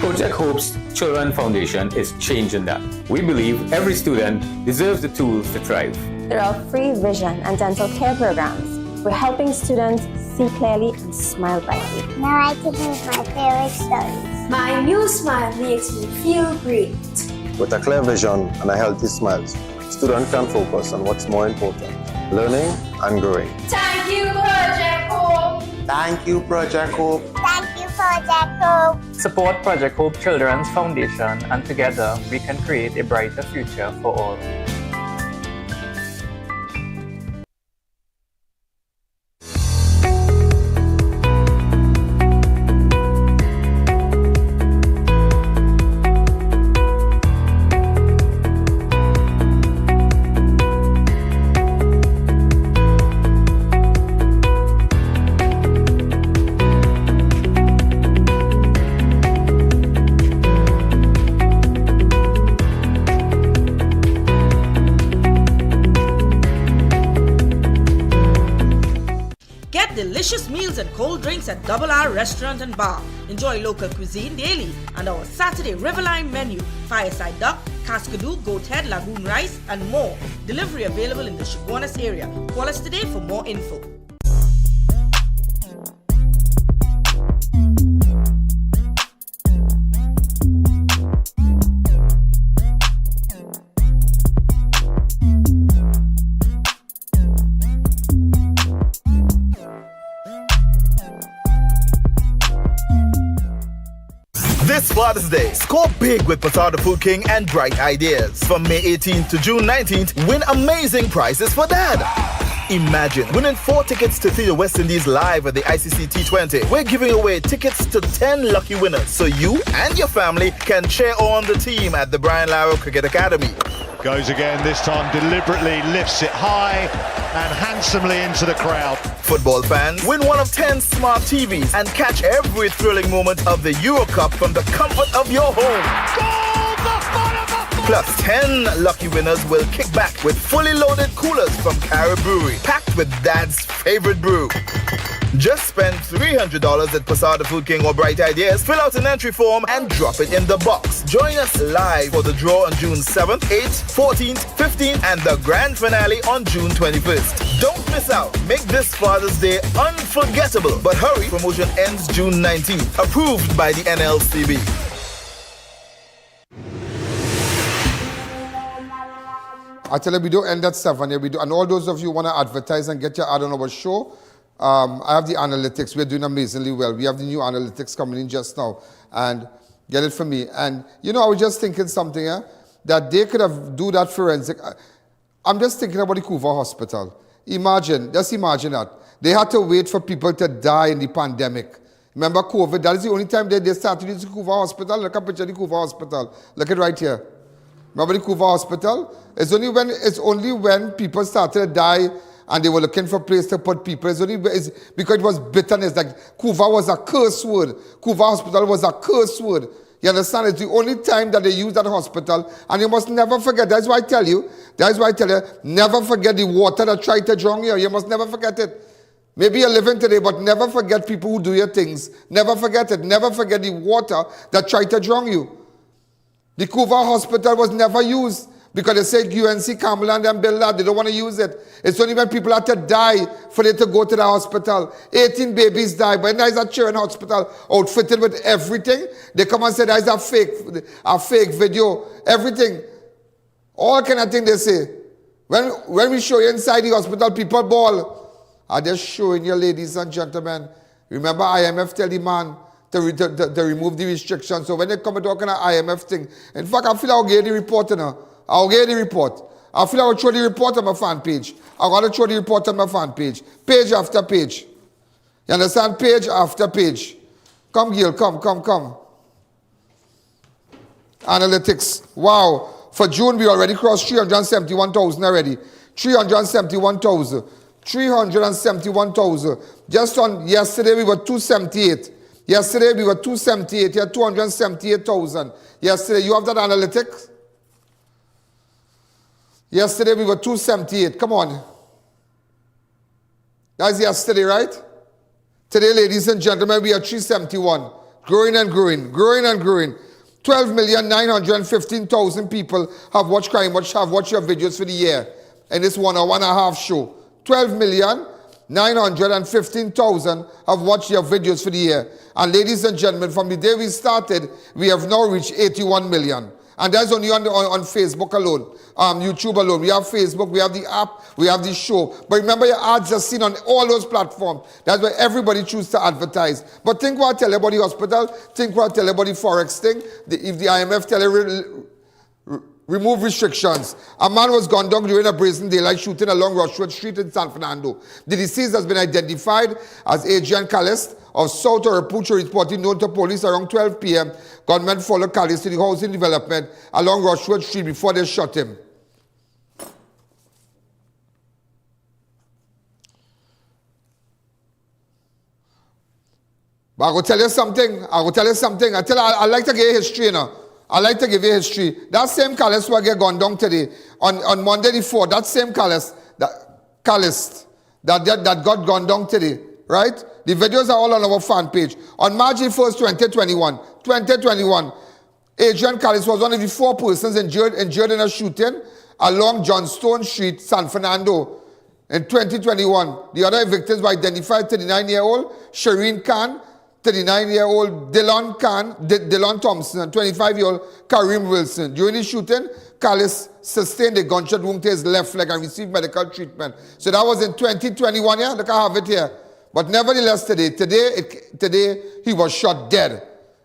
Project Hope's Children Foundation is changing that. We believe every student deserves the tools to thrive. There are free vision and dental care programs. We're helping students see clearly and smile brightly. Now I can use my favorite stories. My new smile makes me feel great. With a clear vision and a healthy smile, students can focus on what's more important, learning and growing. Thank you, Project Hope. Thank you, Project Hope. Thank you, Project Hope. Support Project Hope Children's Foundation, and together we can create a brighter future for all. delicious meals and cold drinks at Double R Restaurant and Bar. Enjoy local cuisine daily and our Saturday Riverline menu, fireside duck, cascadoo, goat head, lagoon rice, and more. Delivery available in the Chaguanas area. Call us today for more info. This Father's Day, score big with Potato Food King and Bright Ideas. From May 18th to June 19th, win amazing prizes for Dad. Imagine winning 4 tickets to see the West Indies live at the ICC T20. We're giving away tickets to 10 lucky winners so you and your family can cheer on the team at the Brian Lara Cricket Academy. Goes again, this time deliberately lifts it high and handsomely into the crowd. Football fans, win one of 10 smart TVs and catch every thrilling moment of the Euro Cup from the comfort of your home. Plus, 10 lucky winners will kick back with fully loaded coolers from Carib Brewery, packed with Dad's favorite brew. Just spend $300 at Posada Food King or Bright Ideas, fill out an entry form and drop it in the box. Join us live for the draw on June 7th, 8th, 14th, 15th and the grand finale on June 21st. Don't miss out. Make this Father's Day unforgettable. But hurry, promotion ends June 19th. Approved by the NLCB. I tell you, we don't end that stuff, and we do. And all those of you who want to advertise and get your ad on our show, I have the analytics. We're doing amazingly well. We have the new analytics coming in just now, and get it for me. And you know, I was just thinking something that they could have do that forensic. I'm just thinking about the Couva Hospital. Just imagine that they had to wait for people to die in the pandemic. Remember COVID? That is the only time they started using Couva Hospital. Look at a picture of the Couva Hospital. Look at right here. Remember the Couva Hospital? It's only when people started to die and they were looking for a place to put people. It's because it was bitterness. Like Couva was a curse word. Couva Hospital was a curse word. You understand? It's the only time that they use that hospital. And you must never forget. That's why I tell you, never forget the water that tried to drown you. You must never forget it. Maybe you're living today, but never forget people who do your things. Never forget it. Never forget the water that tried to drown you. The Couva Hospital was never used because they said UNC, Cumberland and Bill Ladd, they don't want to use it. It's only when people had to die for them to go to the hospital. 18 babies died, but there's a children's hospital outfitted with everything. They come and say there's a fake video, everything. All kind of thing they say. When we show you inside the hospital, people bawl. I'm just showing you, ladies and gentlemen. Remember IMF tell the man to remove the restrictions. So when they come and talk on an IMF thing, in fact, I feel I'll get the report now. I'll get the report. I feel I'll show the report on my fan page. I'm going to show the report on my fan page. Page after page. You understand? Page after page. Come, Gil. Come. Analytics. Wow. For June, we already crossed 371,000 already. 371,000. 371,000. Just on yesterday, we were 278. Yesterday, we were 278. Here, 278,000. Yesterday, you have that analytics? Yesterday, we were 278. Come on. That's yesterday, right? Today, ladies and gentlemen, we are 371. Growing and growing. 12,915,000 people have watched Crime Watch, have watched your videos for the year in this 1 hour and a half show. 12,915,000 have watched your videos for the year. And ladies and gentlemen, from the day we started, we have now reached 81 million. And that's only on Facebook alone, YouTube alone. We have Facebook, we have the app, we have the show. But remember, your ads are seen on all those platforms. That's why everybody chooses to advertise. But think what I tell you about the hospital. Think what I tell you about the Forex thing. If the IMF tell you remove restrictions. A man was gunned down during a brazen daylight shooting along Rushworth Street in San Fernando. The deceased has been identified as Adrian Calliste of South Oropouche, reporting known to police around 12 p.m. Gunmen followed Calliste to the housing development along Rushworth Street before they shot him. But I will tell you something. I like to give you history, you know. I like to give you history. That same Calliste will get gone down today. On Monday the 4th, that same Calliste that got gone down today. right? The videos are all on our fan page. On March 1st, 2021, Adrian Calliste was one of the 4 persons injured in a shooting along Johnstone Street, San Fernando. In 2021, the other victims were identified 39-year-old Shireen Khan, 39-year-old Dylan Thompson, and 25-year-old Kareem Wilson. During the shooting, Calliste sustained a gunshot wound to his left leg and received medical treatment. So that was in 2021, yeah? Look, I have it here. But nevertheless, today he was shot dead.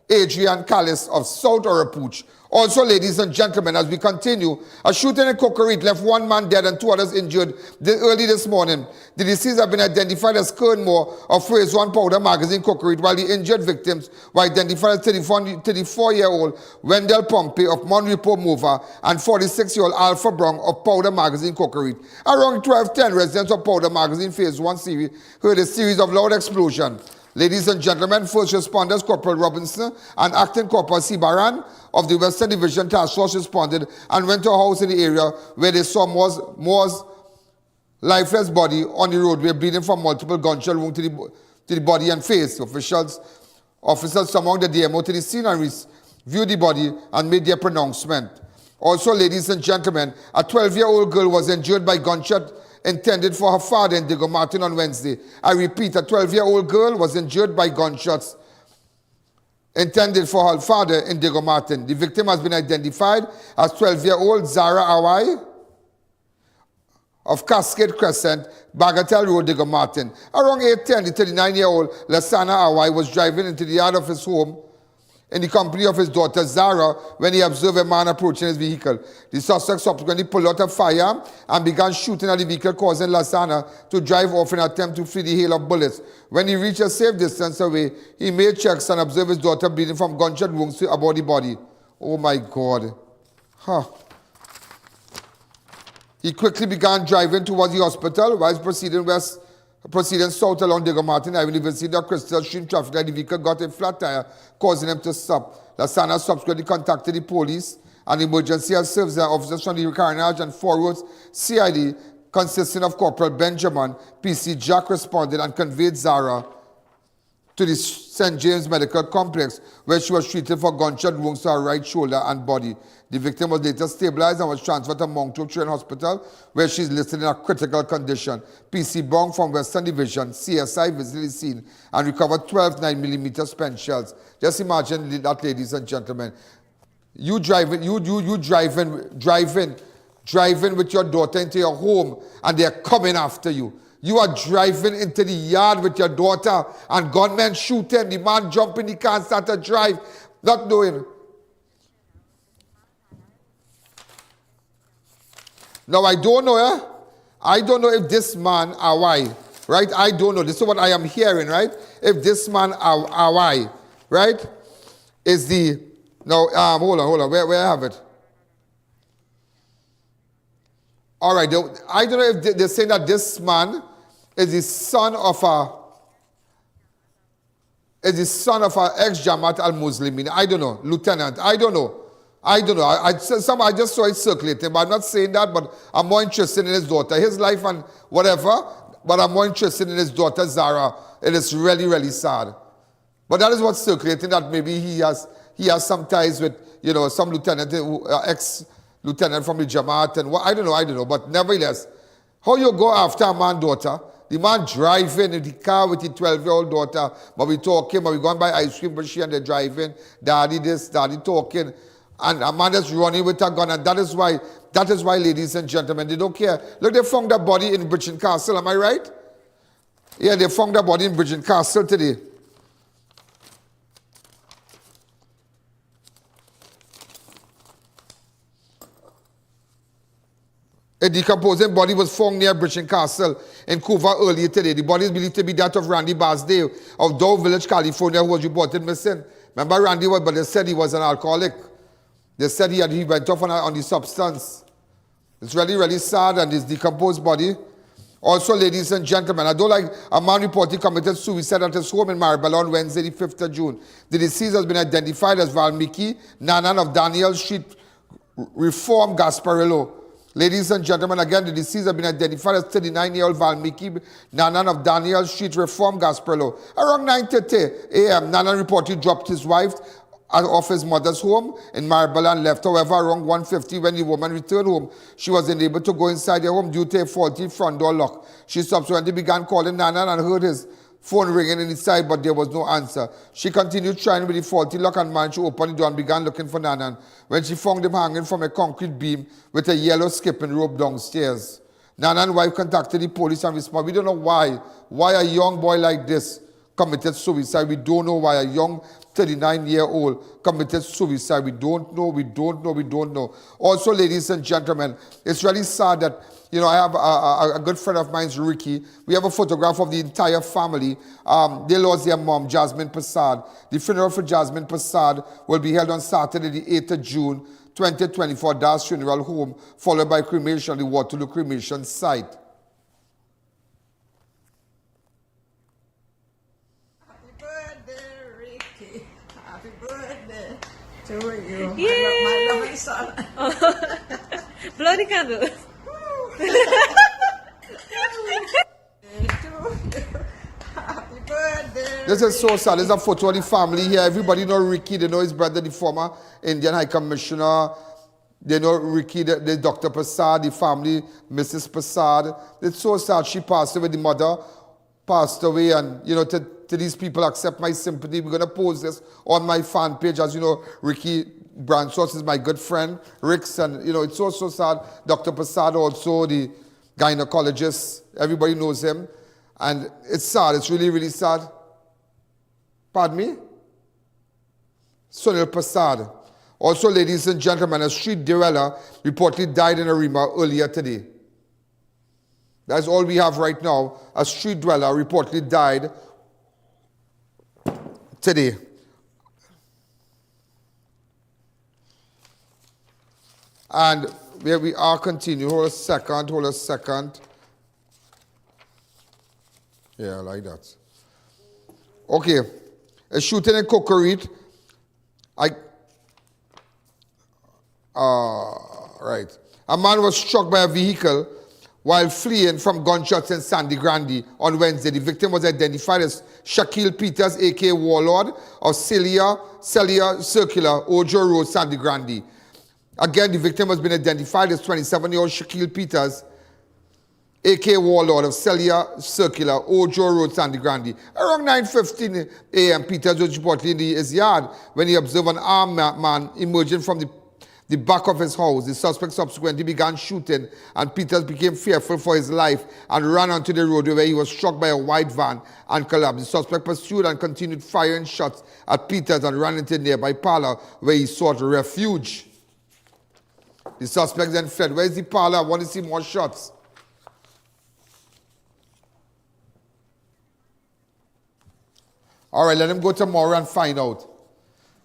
Adrian Calliste of South Oropouche. Also, ladies and gentlemen, as we continue, a shooting in Cocorite left 1 man dead and 2 others injured early this morning. The deceased have been identified as Kernmore of Phase 1 Powder Magazine, Cocorite, while the injured victims were identified as 34-year-old Wendell Pompey of Monrepo Mova and 46-year-old Alpha Brown of Powder Magazine, Cocorite. Around 12:10, residents of Powder Magazine Phase 1 series heard a series of loud explosions. Ladies and gentlemen, first responders Corporal Robinson and Acting Corporal Sibaran of the Western Division Task Force responded and went to a house in the area where they saw Moore's lifeless body on the roadway, bleeding from multiple gunshot wounds to the body and face. Officers summoned the DMO to the scene and viewed the body and made their pronouncement. Also, ladies and gentlemen, a 12-year-old girl was injured by gunshot intended for her father in Diego Martin on Wednesday. I repeat, a 12-year-old girl was injured by gunshots intended for her father in Diego Martin. The victim has been identified as 12-year-old Zara Awai of Cascade Crescent, Bagatelle Road, Diego Martin. Around 8:10, the 39-year-old Lasana Awai was driving into the yard of his home in the company of his daughter Zara when he observed a man approaching his vehicle. The suspect subsequently pulled out a firearm and began shooting at the vehicle, causing Lasana to drive off in an attempt to flee the hail of bullets. When he reached a safe distance away, he made checks and observed his daughter bleeding from gunshot wounds about the body. Oh my God. He quickly began driving towards the hospital while proceeding south along Diego Martin Avenue, vicinity of Crystal Stream traffic light. The vehicle got a flat tire, causing him to stop. Lasana subsequently contacted the police and emergency services officers from the Carnage and Forwards CID, consisting of Corporal Benjamin, PC Jack, responded and conveyed Zara to the St. James Medical Complex, where she was treated for gunshot wounds to her right shoulder and body. The victim was later stabilized and was transferred to Moncton Children's Hospital, where she is listed in a critical condition. PC Bong from Western Division, CSI, visited the scene and recovered 12 9mm spent shells. Just imagine that, ladies and gentlemen. You driving with your daughter into your home and they're coming after you. You are driving into the yard with your daughter and gunmen shooting. The man jump in the car and start to drive, not knowing. Now, I don't know, I don't know if this man, Awai, right? I don't know. This is what I am hearing, right? If this man, Awai, right, is the... Now, hold on. Where I have it? All right. I don't know if they're saying that this man is the son of a ex-Jamaat al-Muslimin. I don't know. Lieutenant. I don't know. I just saw it circulating, but I'm not saying that, but I'm more interested in his daughter. His life and whatever, but I'm more interested in his daughter, Zara. It is really, really sad. But that is what's circulating, that maybe he has some ties with, some lieutenant, ex-lieutenant from the Jamaat, and I don't know. But nevertheless, how you go after a man daughter, the man driving in the car with the 12-year-old daughter, but we talking, but we going buy ice cream, but she and they're driving, daddy this, daddy talking, and a man that's running with a gun, and that is why, ladies and gentlemen, they don't care. Look, they found a body in Bridgeton Castle, am I right? Yeah, they found a body in Bridgeton Castle today. A decomposing body was found near Bridgeton Castle in Couva earlier today. The body is believed to be that of Randy Barsdale of Dow Village, California, who was reported missing. Remember Randy but they said he was an alcoholic. They said he went off on the substance. It's really, really sad, and his decomposed body. Also, ladies and gentlemen, I don't like a man reported committed suicide at his home in Maribel on Wednesday, the 5th of June. The deceased has been identified as Valmiki Nanan of Daniel Street, Reform Gasparillo. Ladies and gentlemen, again, the deceased have been identified as 39-year-old Valmiki Nanan of Daniel Street, Reform, Gasperlo. Around 9:30 a.m., Nanan reportedly dropped his wife off his mother's home in Maribel and left. However, around 1:50 when the woman returned home, she was unable to go inside her home due to a faulty front door lock. She subsequently began calling Nanan and heard his phone ringing inside, but there was no answer. She continued trying with the faulty lock and managed to open the door and began looking for Nanan when she found him hanging from a concrete beam with a yellow skipping rope downstairs. Nanan's wife contacted the police and responded. We don't know why a young boy like this committed suicide. We don't know why a young 39-year-old committed suicide. We don't know. Also, ladies and gentlemen, it's really sad that, I have a good friend of mine, Ricky. We have a photograph of the entire family. They lost their mom, Jasmine Passad. The funeral for Jasmine Passad will be held on Saturday, the 8th of June, 2024, Das Funeral Home, followed by cremation at the Waterloo cremation site. To you. Yay! My lovely son. Blow the candle. Happy birthday. This is so sad. There's a photo of the family here. Everybody know Ricky. They know his brother, the former Indian High Commissioner. They know Ricky, the Dr. Passad, the family, Mrs. Passad. It's so sad. She passed away. The mother passed away. And, to these people, accept my sympathy. We're going to post this on my fan page. As you know, Ricky Branshaw is my good friend, Rick's, and, it's so sad. Dr. Passad also, the gynecologist. Everybody knows him. And it's sad. It's really, really sad. Pardon me? Sunil Passad. Also, ladies and gentlemen, a street dweller reportedly died in Arima earlier today. That's all we have right now. A street dweller reportedly died today. And where we are continuing, hold a second. Yeah, like that. Okay, a shooting in Cocorit. Right. A man was struck by a vehicle while fleeing from gunshots in Sandy Grande on Wednesday. The victim was identified as Shaquille Peters, a.k.a. Warlord of Celia Circular, Ojo Road, Sandy Grande. Again, the victim has been identified as 27-year-old Shaquille Peters, a.k.a. Warlord of Celia Circular, Ojo Road, Sandy Grande. Around 9:15 a.m., Peters was reportedly in his yard when he observed an armed man emerging from the back of his house. The suspect subsequently began shooting, and Peters became fearful for his life and ran onto the roadway where he was struck by a white van and collapsed. The suspect pursued and continued firing shots at Peters and ran into a nearby parlor where he sought refuge. The suspect then fled. Where's the parlor? I want to see more shots. All right, let him go tomorrow and find out.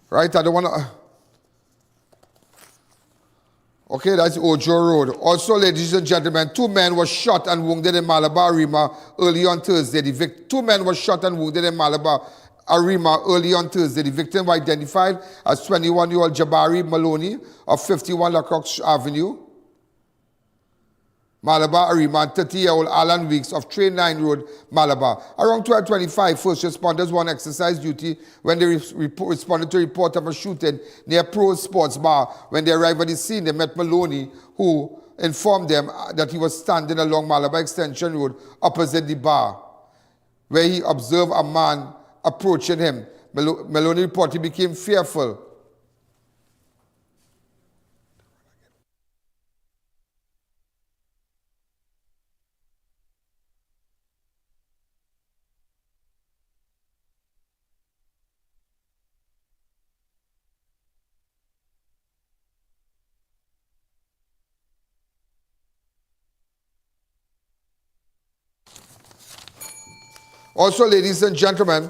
Right? I don't want to... Okay, that's Ojo Road. Also, ladies and gentlemen, 2 men were shot and wounded in Malabar Arima early on Thursday. 2 men were shot and wounded in Malabar Arima early on Thursday. The victim was identified as 21-year-old Jabari Maloney of 51 Lacroix Avenue, Malabar Arima, and 30-year-old Alan Weeks of Train 9 Road, Malabar. Around 12:25, first responders were on exercise duty when they responded to a report of a shooting near Pro Sports Bar. When they arrived at the scene, they met Maloney, who informed them that he was standing along Malabar Extension Road opposite the bar, where he observed a man approaching him. Maloney reportedly became fearful. Also, ladies and gentlemen,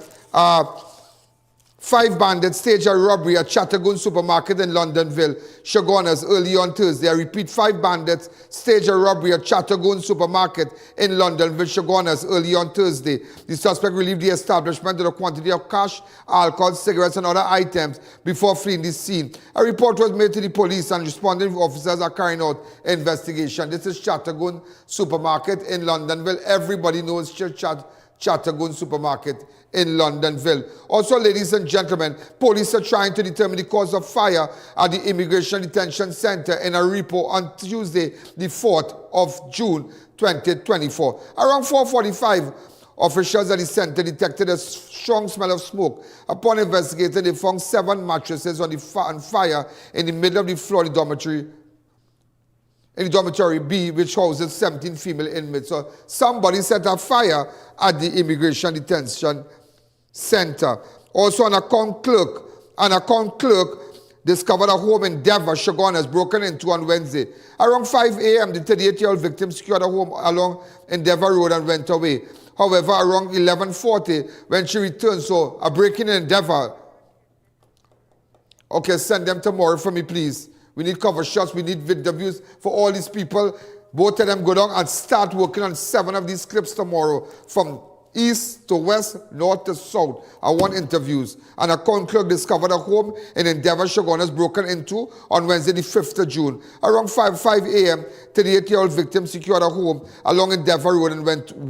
5 bandits staged a robbery at Chattagoon Supermarket in Londonville, Chaguanas, early on Thursday. I repeat, 5 bandits staged a robbery at Chattagoon Supermarket in Londonville, Chaguanas, early on Thursday. The suspect relieved the establishment of a quantity of cash, alcohol, cigarettes, and other items before fleeing the scene. A report was made to the police, and responding officers are carrying out investigation. This is Chattagoon Supermarket in Londonville. Everybody knows Chattagoon Supermarket in Londonville. Also, ladies and gentlemen, police are trying to determine the cause of fire at the Immigration Detention Center in Oropouche on Tuesday, the 4th of June, 2024. Around 4:45, officials at the center detected a strong smell of smoke. Upon investigating, they found 7 mattresses on fire in the middle of the floor of the dormitory B, which houses 17 female inmates. So somebody set a fire at the Immigration Detention Center. Also, an account clerk discovered a home in Devon, Chaguanas, broken into on Wednesday. Around 5 a.m., the 38-year-old victim secured a home along Endeavour Road and went away. However, around 11:40, when she returned, so a break-in in Endeavour. Okay, send them tomorrow for me, please. We need cover shots. We need interviews for all these people. Both of them go down and start working on 7 of these clips tomorrow from east to west, north to south. I want interviews. An account clerk discovered a home in Endeavour, Chaguanas, broken into on Wednesday, the 5th of June. Around 5 a.m., 38-year-old victim secured a home along Endeavour Road and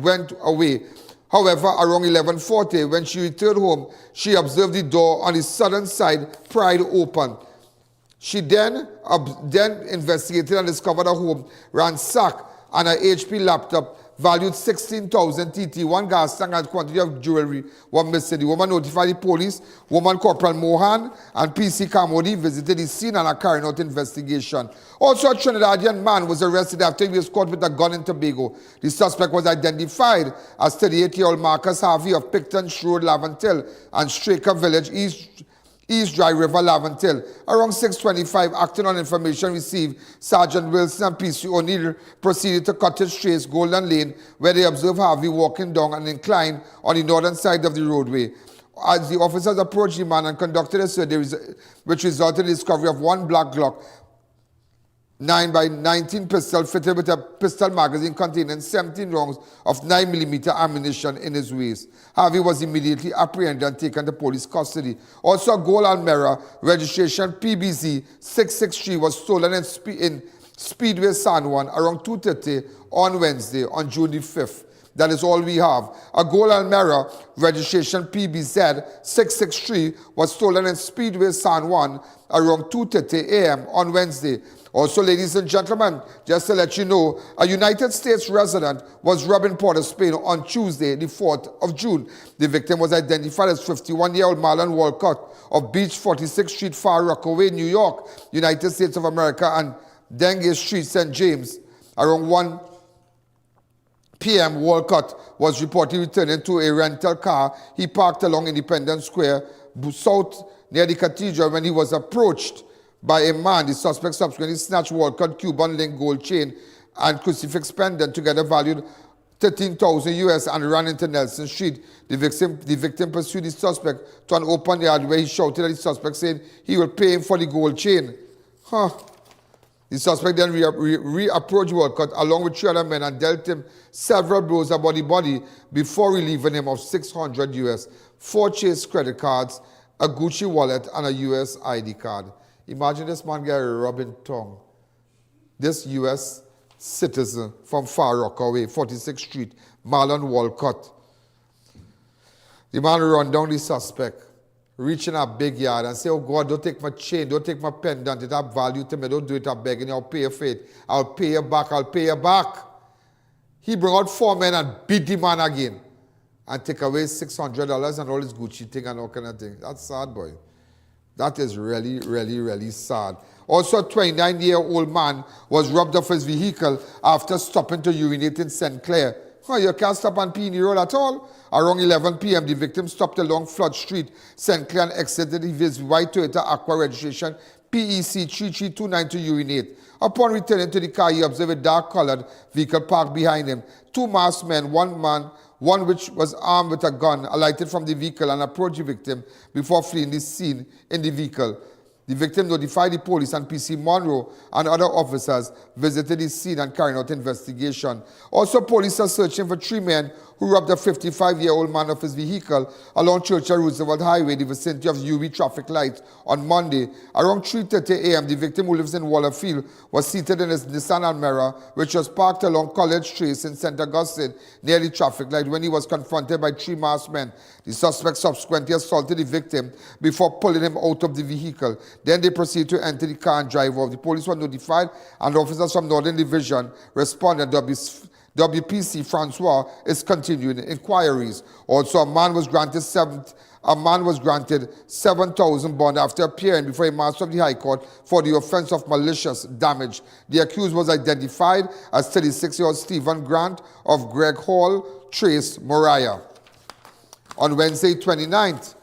went away. However, around 11:40, when she returned home, she observed the door on the southern side pried open. She then investigated and discovered a home ransacked and an HP laptop valued 16,000 TT, 1 gas tank and quantity of jewelry were missing. The woman notified the police. Woman Corporal Mohan and PC Kamodi visited the scene and are carrying out investigation. Also, a Trinidadian man was arrested after he was caught with a gun in Tobago. The suspect was identified as 38-year-old Marcus Harvey of Picton Road, Lavantil, and Straker Village, East Dry River, Lavantil. Around 6:25, acting on information received, Sergeant Wilson and PC O'Neill proceeded to Cottage Trace, Golden Lane, where they observed Harvey walking down an incline on the northern side of the roadway. As the officers approached the man and conducted a survey, which resulted in the discovery of 1 black Glock 9x19 pistol fitted with a pistol magazine containing 17 rounds of 9mm ammunition in his waist. Harvey was immediately apprehended and taken to police custody. Also, a gold Almera registration PBZ 663 was stolen in Speedway San Juan around 2:30 on Wednesday, on June the 5th. That is all we have. A gold Almera registration PBZ 663 was stolen in Speedway San Juan around 2:30 a.m. on Wednesday. Also, ladies and gentlemen, just to let you know, a United States resident was robbed in Port of Spain on Tuesday, the 4th of June. The victim was identified as 51-year-old Marlon Walcott of Beach 46th Street, Far Rockaway, New York, United States of America, and Dengue Street, St. James. Around 1 p.m., Walcott was reportedly returning to a rental car he parked along Independence Square, south near the cathedral, when he was approached by a man. The suspect subsequently snatched Walcott Cuban link gold chain and crucifix pendant, together valued $13,000 and ran into Nelson Street. The victim pursued the suspect to an open yard where he shouted at the suspect, saying he will pay him for the gold chain. The suspect then re-approached Walcott along with 3 other men and dealt him several blows about the body before relieving him of $600, 4 Chase credit cards, a Gucci wallet, and a U.S. ID card. Imagine this man get robbing tongue. This U.S. citizen from Far Rockaway, 46th Street, Marlon Walcott. The man run down the suspect, reach in a big yard and say, oh God, don't take my chain, don't take my pendant, it have value to me, don't do it, I'm begging you, I'll pay you for it. I'll pay you back, I'll pay you back. He bring out 4 men and beat the man again and take away $600 and all his Gucci thing and all kind of thing. That's sad, boy. That is really, really, really sad. Also, a 29-year-old man was robbed of his vehicle after stopping to urinate in St. Clair. You can't stop on Peony Road at all. Around 11 p.m., the victim stopped along Flood Street, St. Clair, and exited his white Toyota Aqua registration PEC 3329 to urinate. Upon returning to the car, he observed a dark-colored vehicle parked behind him. 2 masked men, one one which was armed with a gun, alighted from the vehicle and approached the victim before fleeing the scene in the vehicle. The victim notified the police, and PC Monroe and other officers visited the scene and carried out investigation. Also, police are searching for 3 men who robbed a 55-year-old man of his vehicle along Churchill Roosevelt Highway, the vicinity of UV traffic light on Monday. Around 3:30 a.m., the victim, who lives in Wallerfield, was seated in his Nissan Almera, which was parked along College Trace in St. Augustine, near the traffic light, when he was confronted by 3 masked men. The suspect subsequently assaulted the victim before pulling him out of the vehicle. Then they proceeded to enter the car and drive off. The police were notified, and officers from Northern Division responded. WPC Francois is continuing inquiries. Also, a man was granted 7,000 bond after appearing before a master of the High Court for the offense of malicious damage. The accused was identified as 36-year-old Stephen Grant of Greg Hall, Trace, Moriah. On Wednesday 29th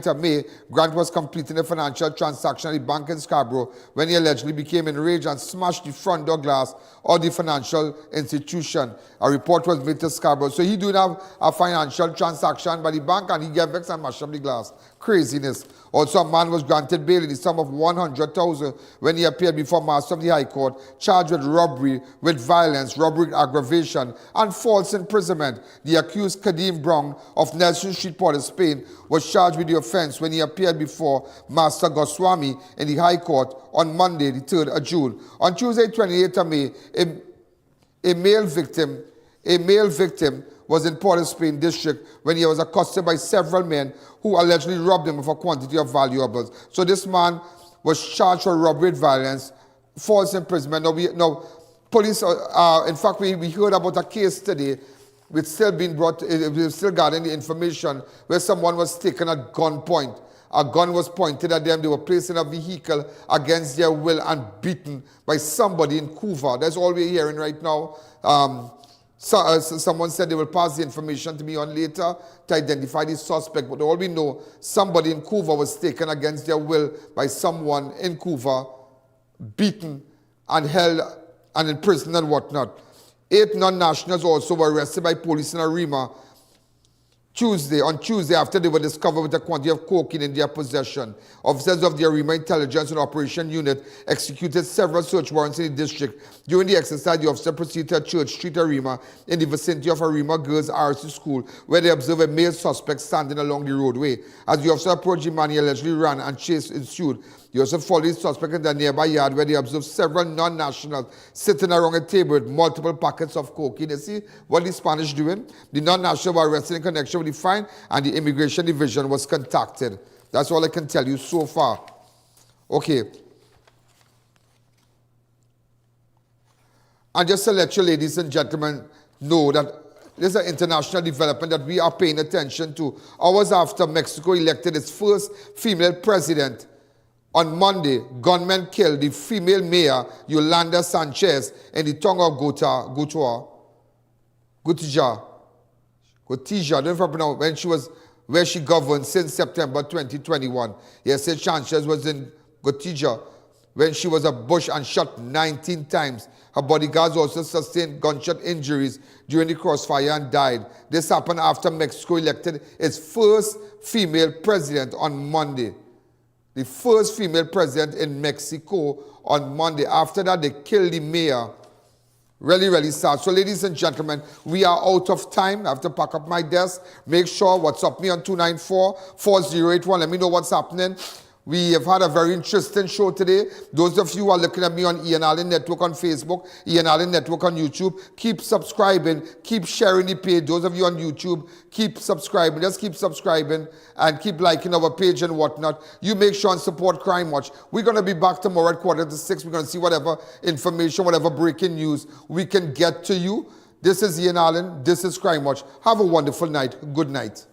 of May, Grant was completing a financial transaction at the bank in Scarborough when he allegedly became enraged and smashed the front door glass of the financial institution. A report was made to Scarborough. So he didn't have a financial transaction by the bank, and he gave vexed and mashed up the glass. Craziness. Also, a man was granted bail in the sum of $100,000 when he appeared before Master of the High Court, charged with robbery with violence, robbery aggravation, and false imprisonment. The accused, Kadeem Brown of Nelson Street, Port of Spain, was charged with the offense when he appeared before Master Goswami in the High Court on Monday, the 3rd of June. On Tuesday, 28th of May, a male victim was in Port of Spain district when he was accosted by several men who allegedly robbed him of a quantity of valuables. So this man was charged for robbery with violence, false imprisonment. Police, in fact, we heard about a case today. We've still gotten the information where someone was taken at gunpoint. A gun was pointed at them. They were placed in a vehicle against their will and beaten by somebody in Couva. That's all we're hearing right now. Someone said they will pass the information to me on later to identify the suspect. But all we know, somebody in Couva was taken against their will by someone in Couva, beaten and held and imprisoned and whatnot. 8 non-nationals also were arrested by police in Arima on Tuesday after they were discovered with a quantity of cocaine in their possession. Officers of the Arima Intelligence and Operation Unit executed several search warrants in the district. During the exercise, the officer proceeded to Church Street, Arima, in the vicinity of Arima Girls RC School, where they observed a male suspect standing along the roadway. As the officer approached the man, he allegedly ran and chase ensued. They also followed the suspect in the nearby yard where they observed several non-nationals sitting around a table with multiple packets of cocaine. You see what the Spanish doing? The non-nationals were arrested in connection with the fine, and the Immigration Division was contacted. That's all I can tell you so far. Okay. And just to let you, ladies and gentlemen, know that this is an international development that we are paying attention to. Hours after Mexico elected its first female president, on Monday, gunmen killed the female mayor, Yolanda Sanchez, in the town of Gotija, I don't know if I pronounce, where she governed since September 2021. Yesterday, Sanchez was in Gotija when she was ambushed and shot 19 times. Her bodyguards also sustained gunshot injuries during the crossfire and died. This happened after Mexico elected its first female president on Monday. The first female president in Mexico on Monday. After that, they killed the mayor. Really, really sad. So, ladies and gentlemen, we are out of time. I have to pack up my desk. Make sure WhatsApp me on 294-4081. Let me know what's happening. We have had a very interesting show today. Those of you who are looking at me on I.A.N Network on Facebook, I.A.N Network on YouTube, keep subscribing, keep sharing the page. Those of you on YouTube, keep subscribing. Just keep subscribing and keep liking our page and whatnot. You make sure and support Crime Watch. We're going to be back tomorrow at 5:45. We're going to see whatever information, whatever breaking news we can get to you. This is I.A.N. This is Crime Watch. Have a wonderful night. Good night.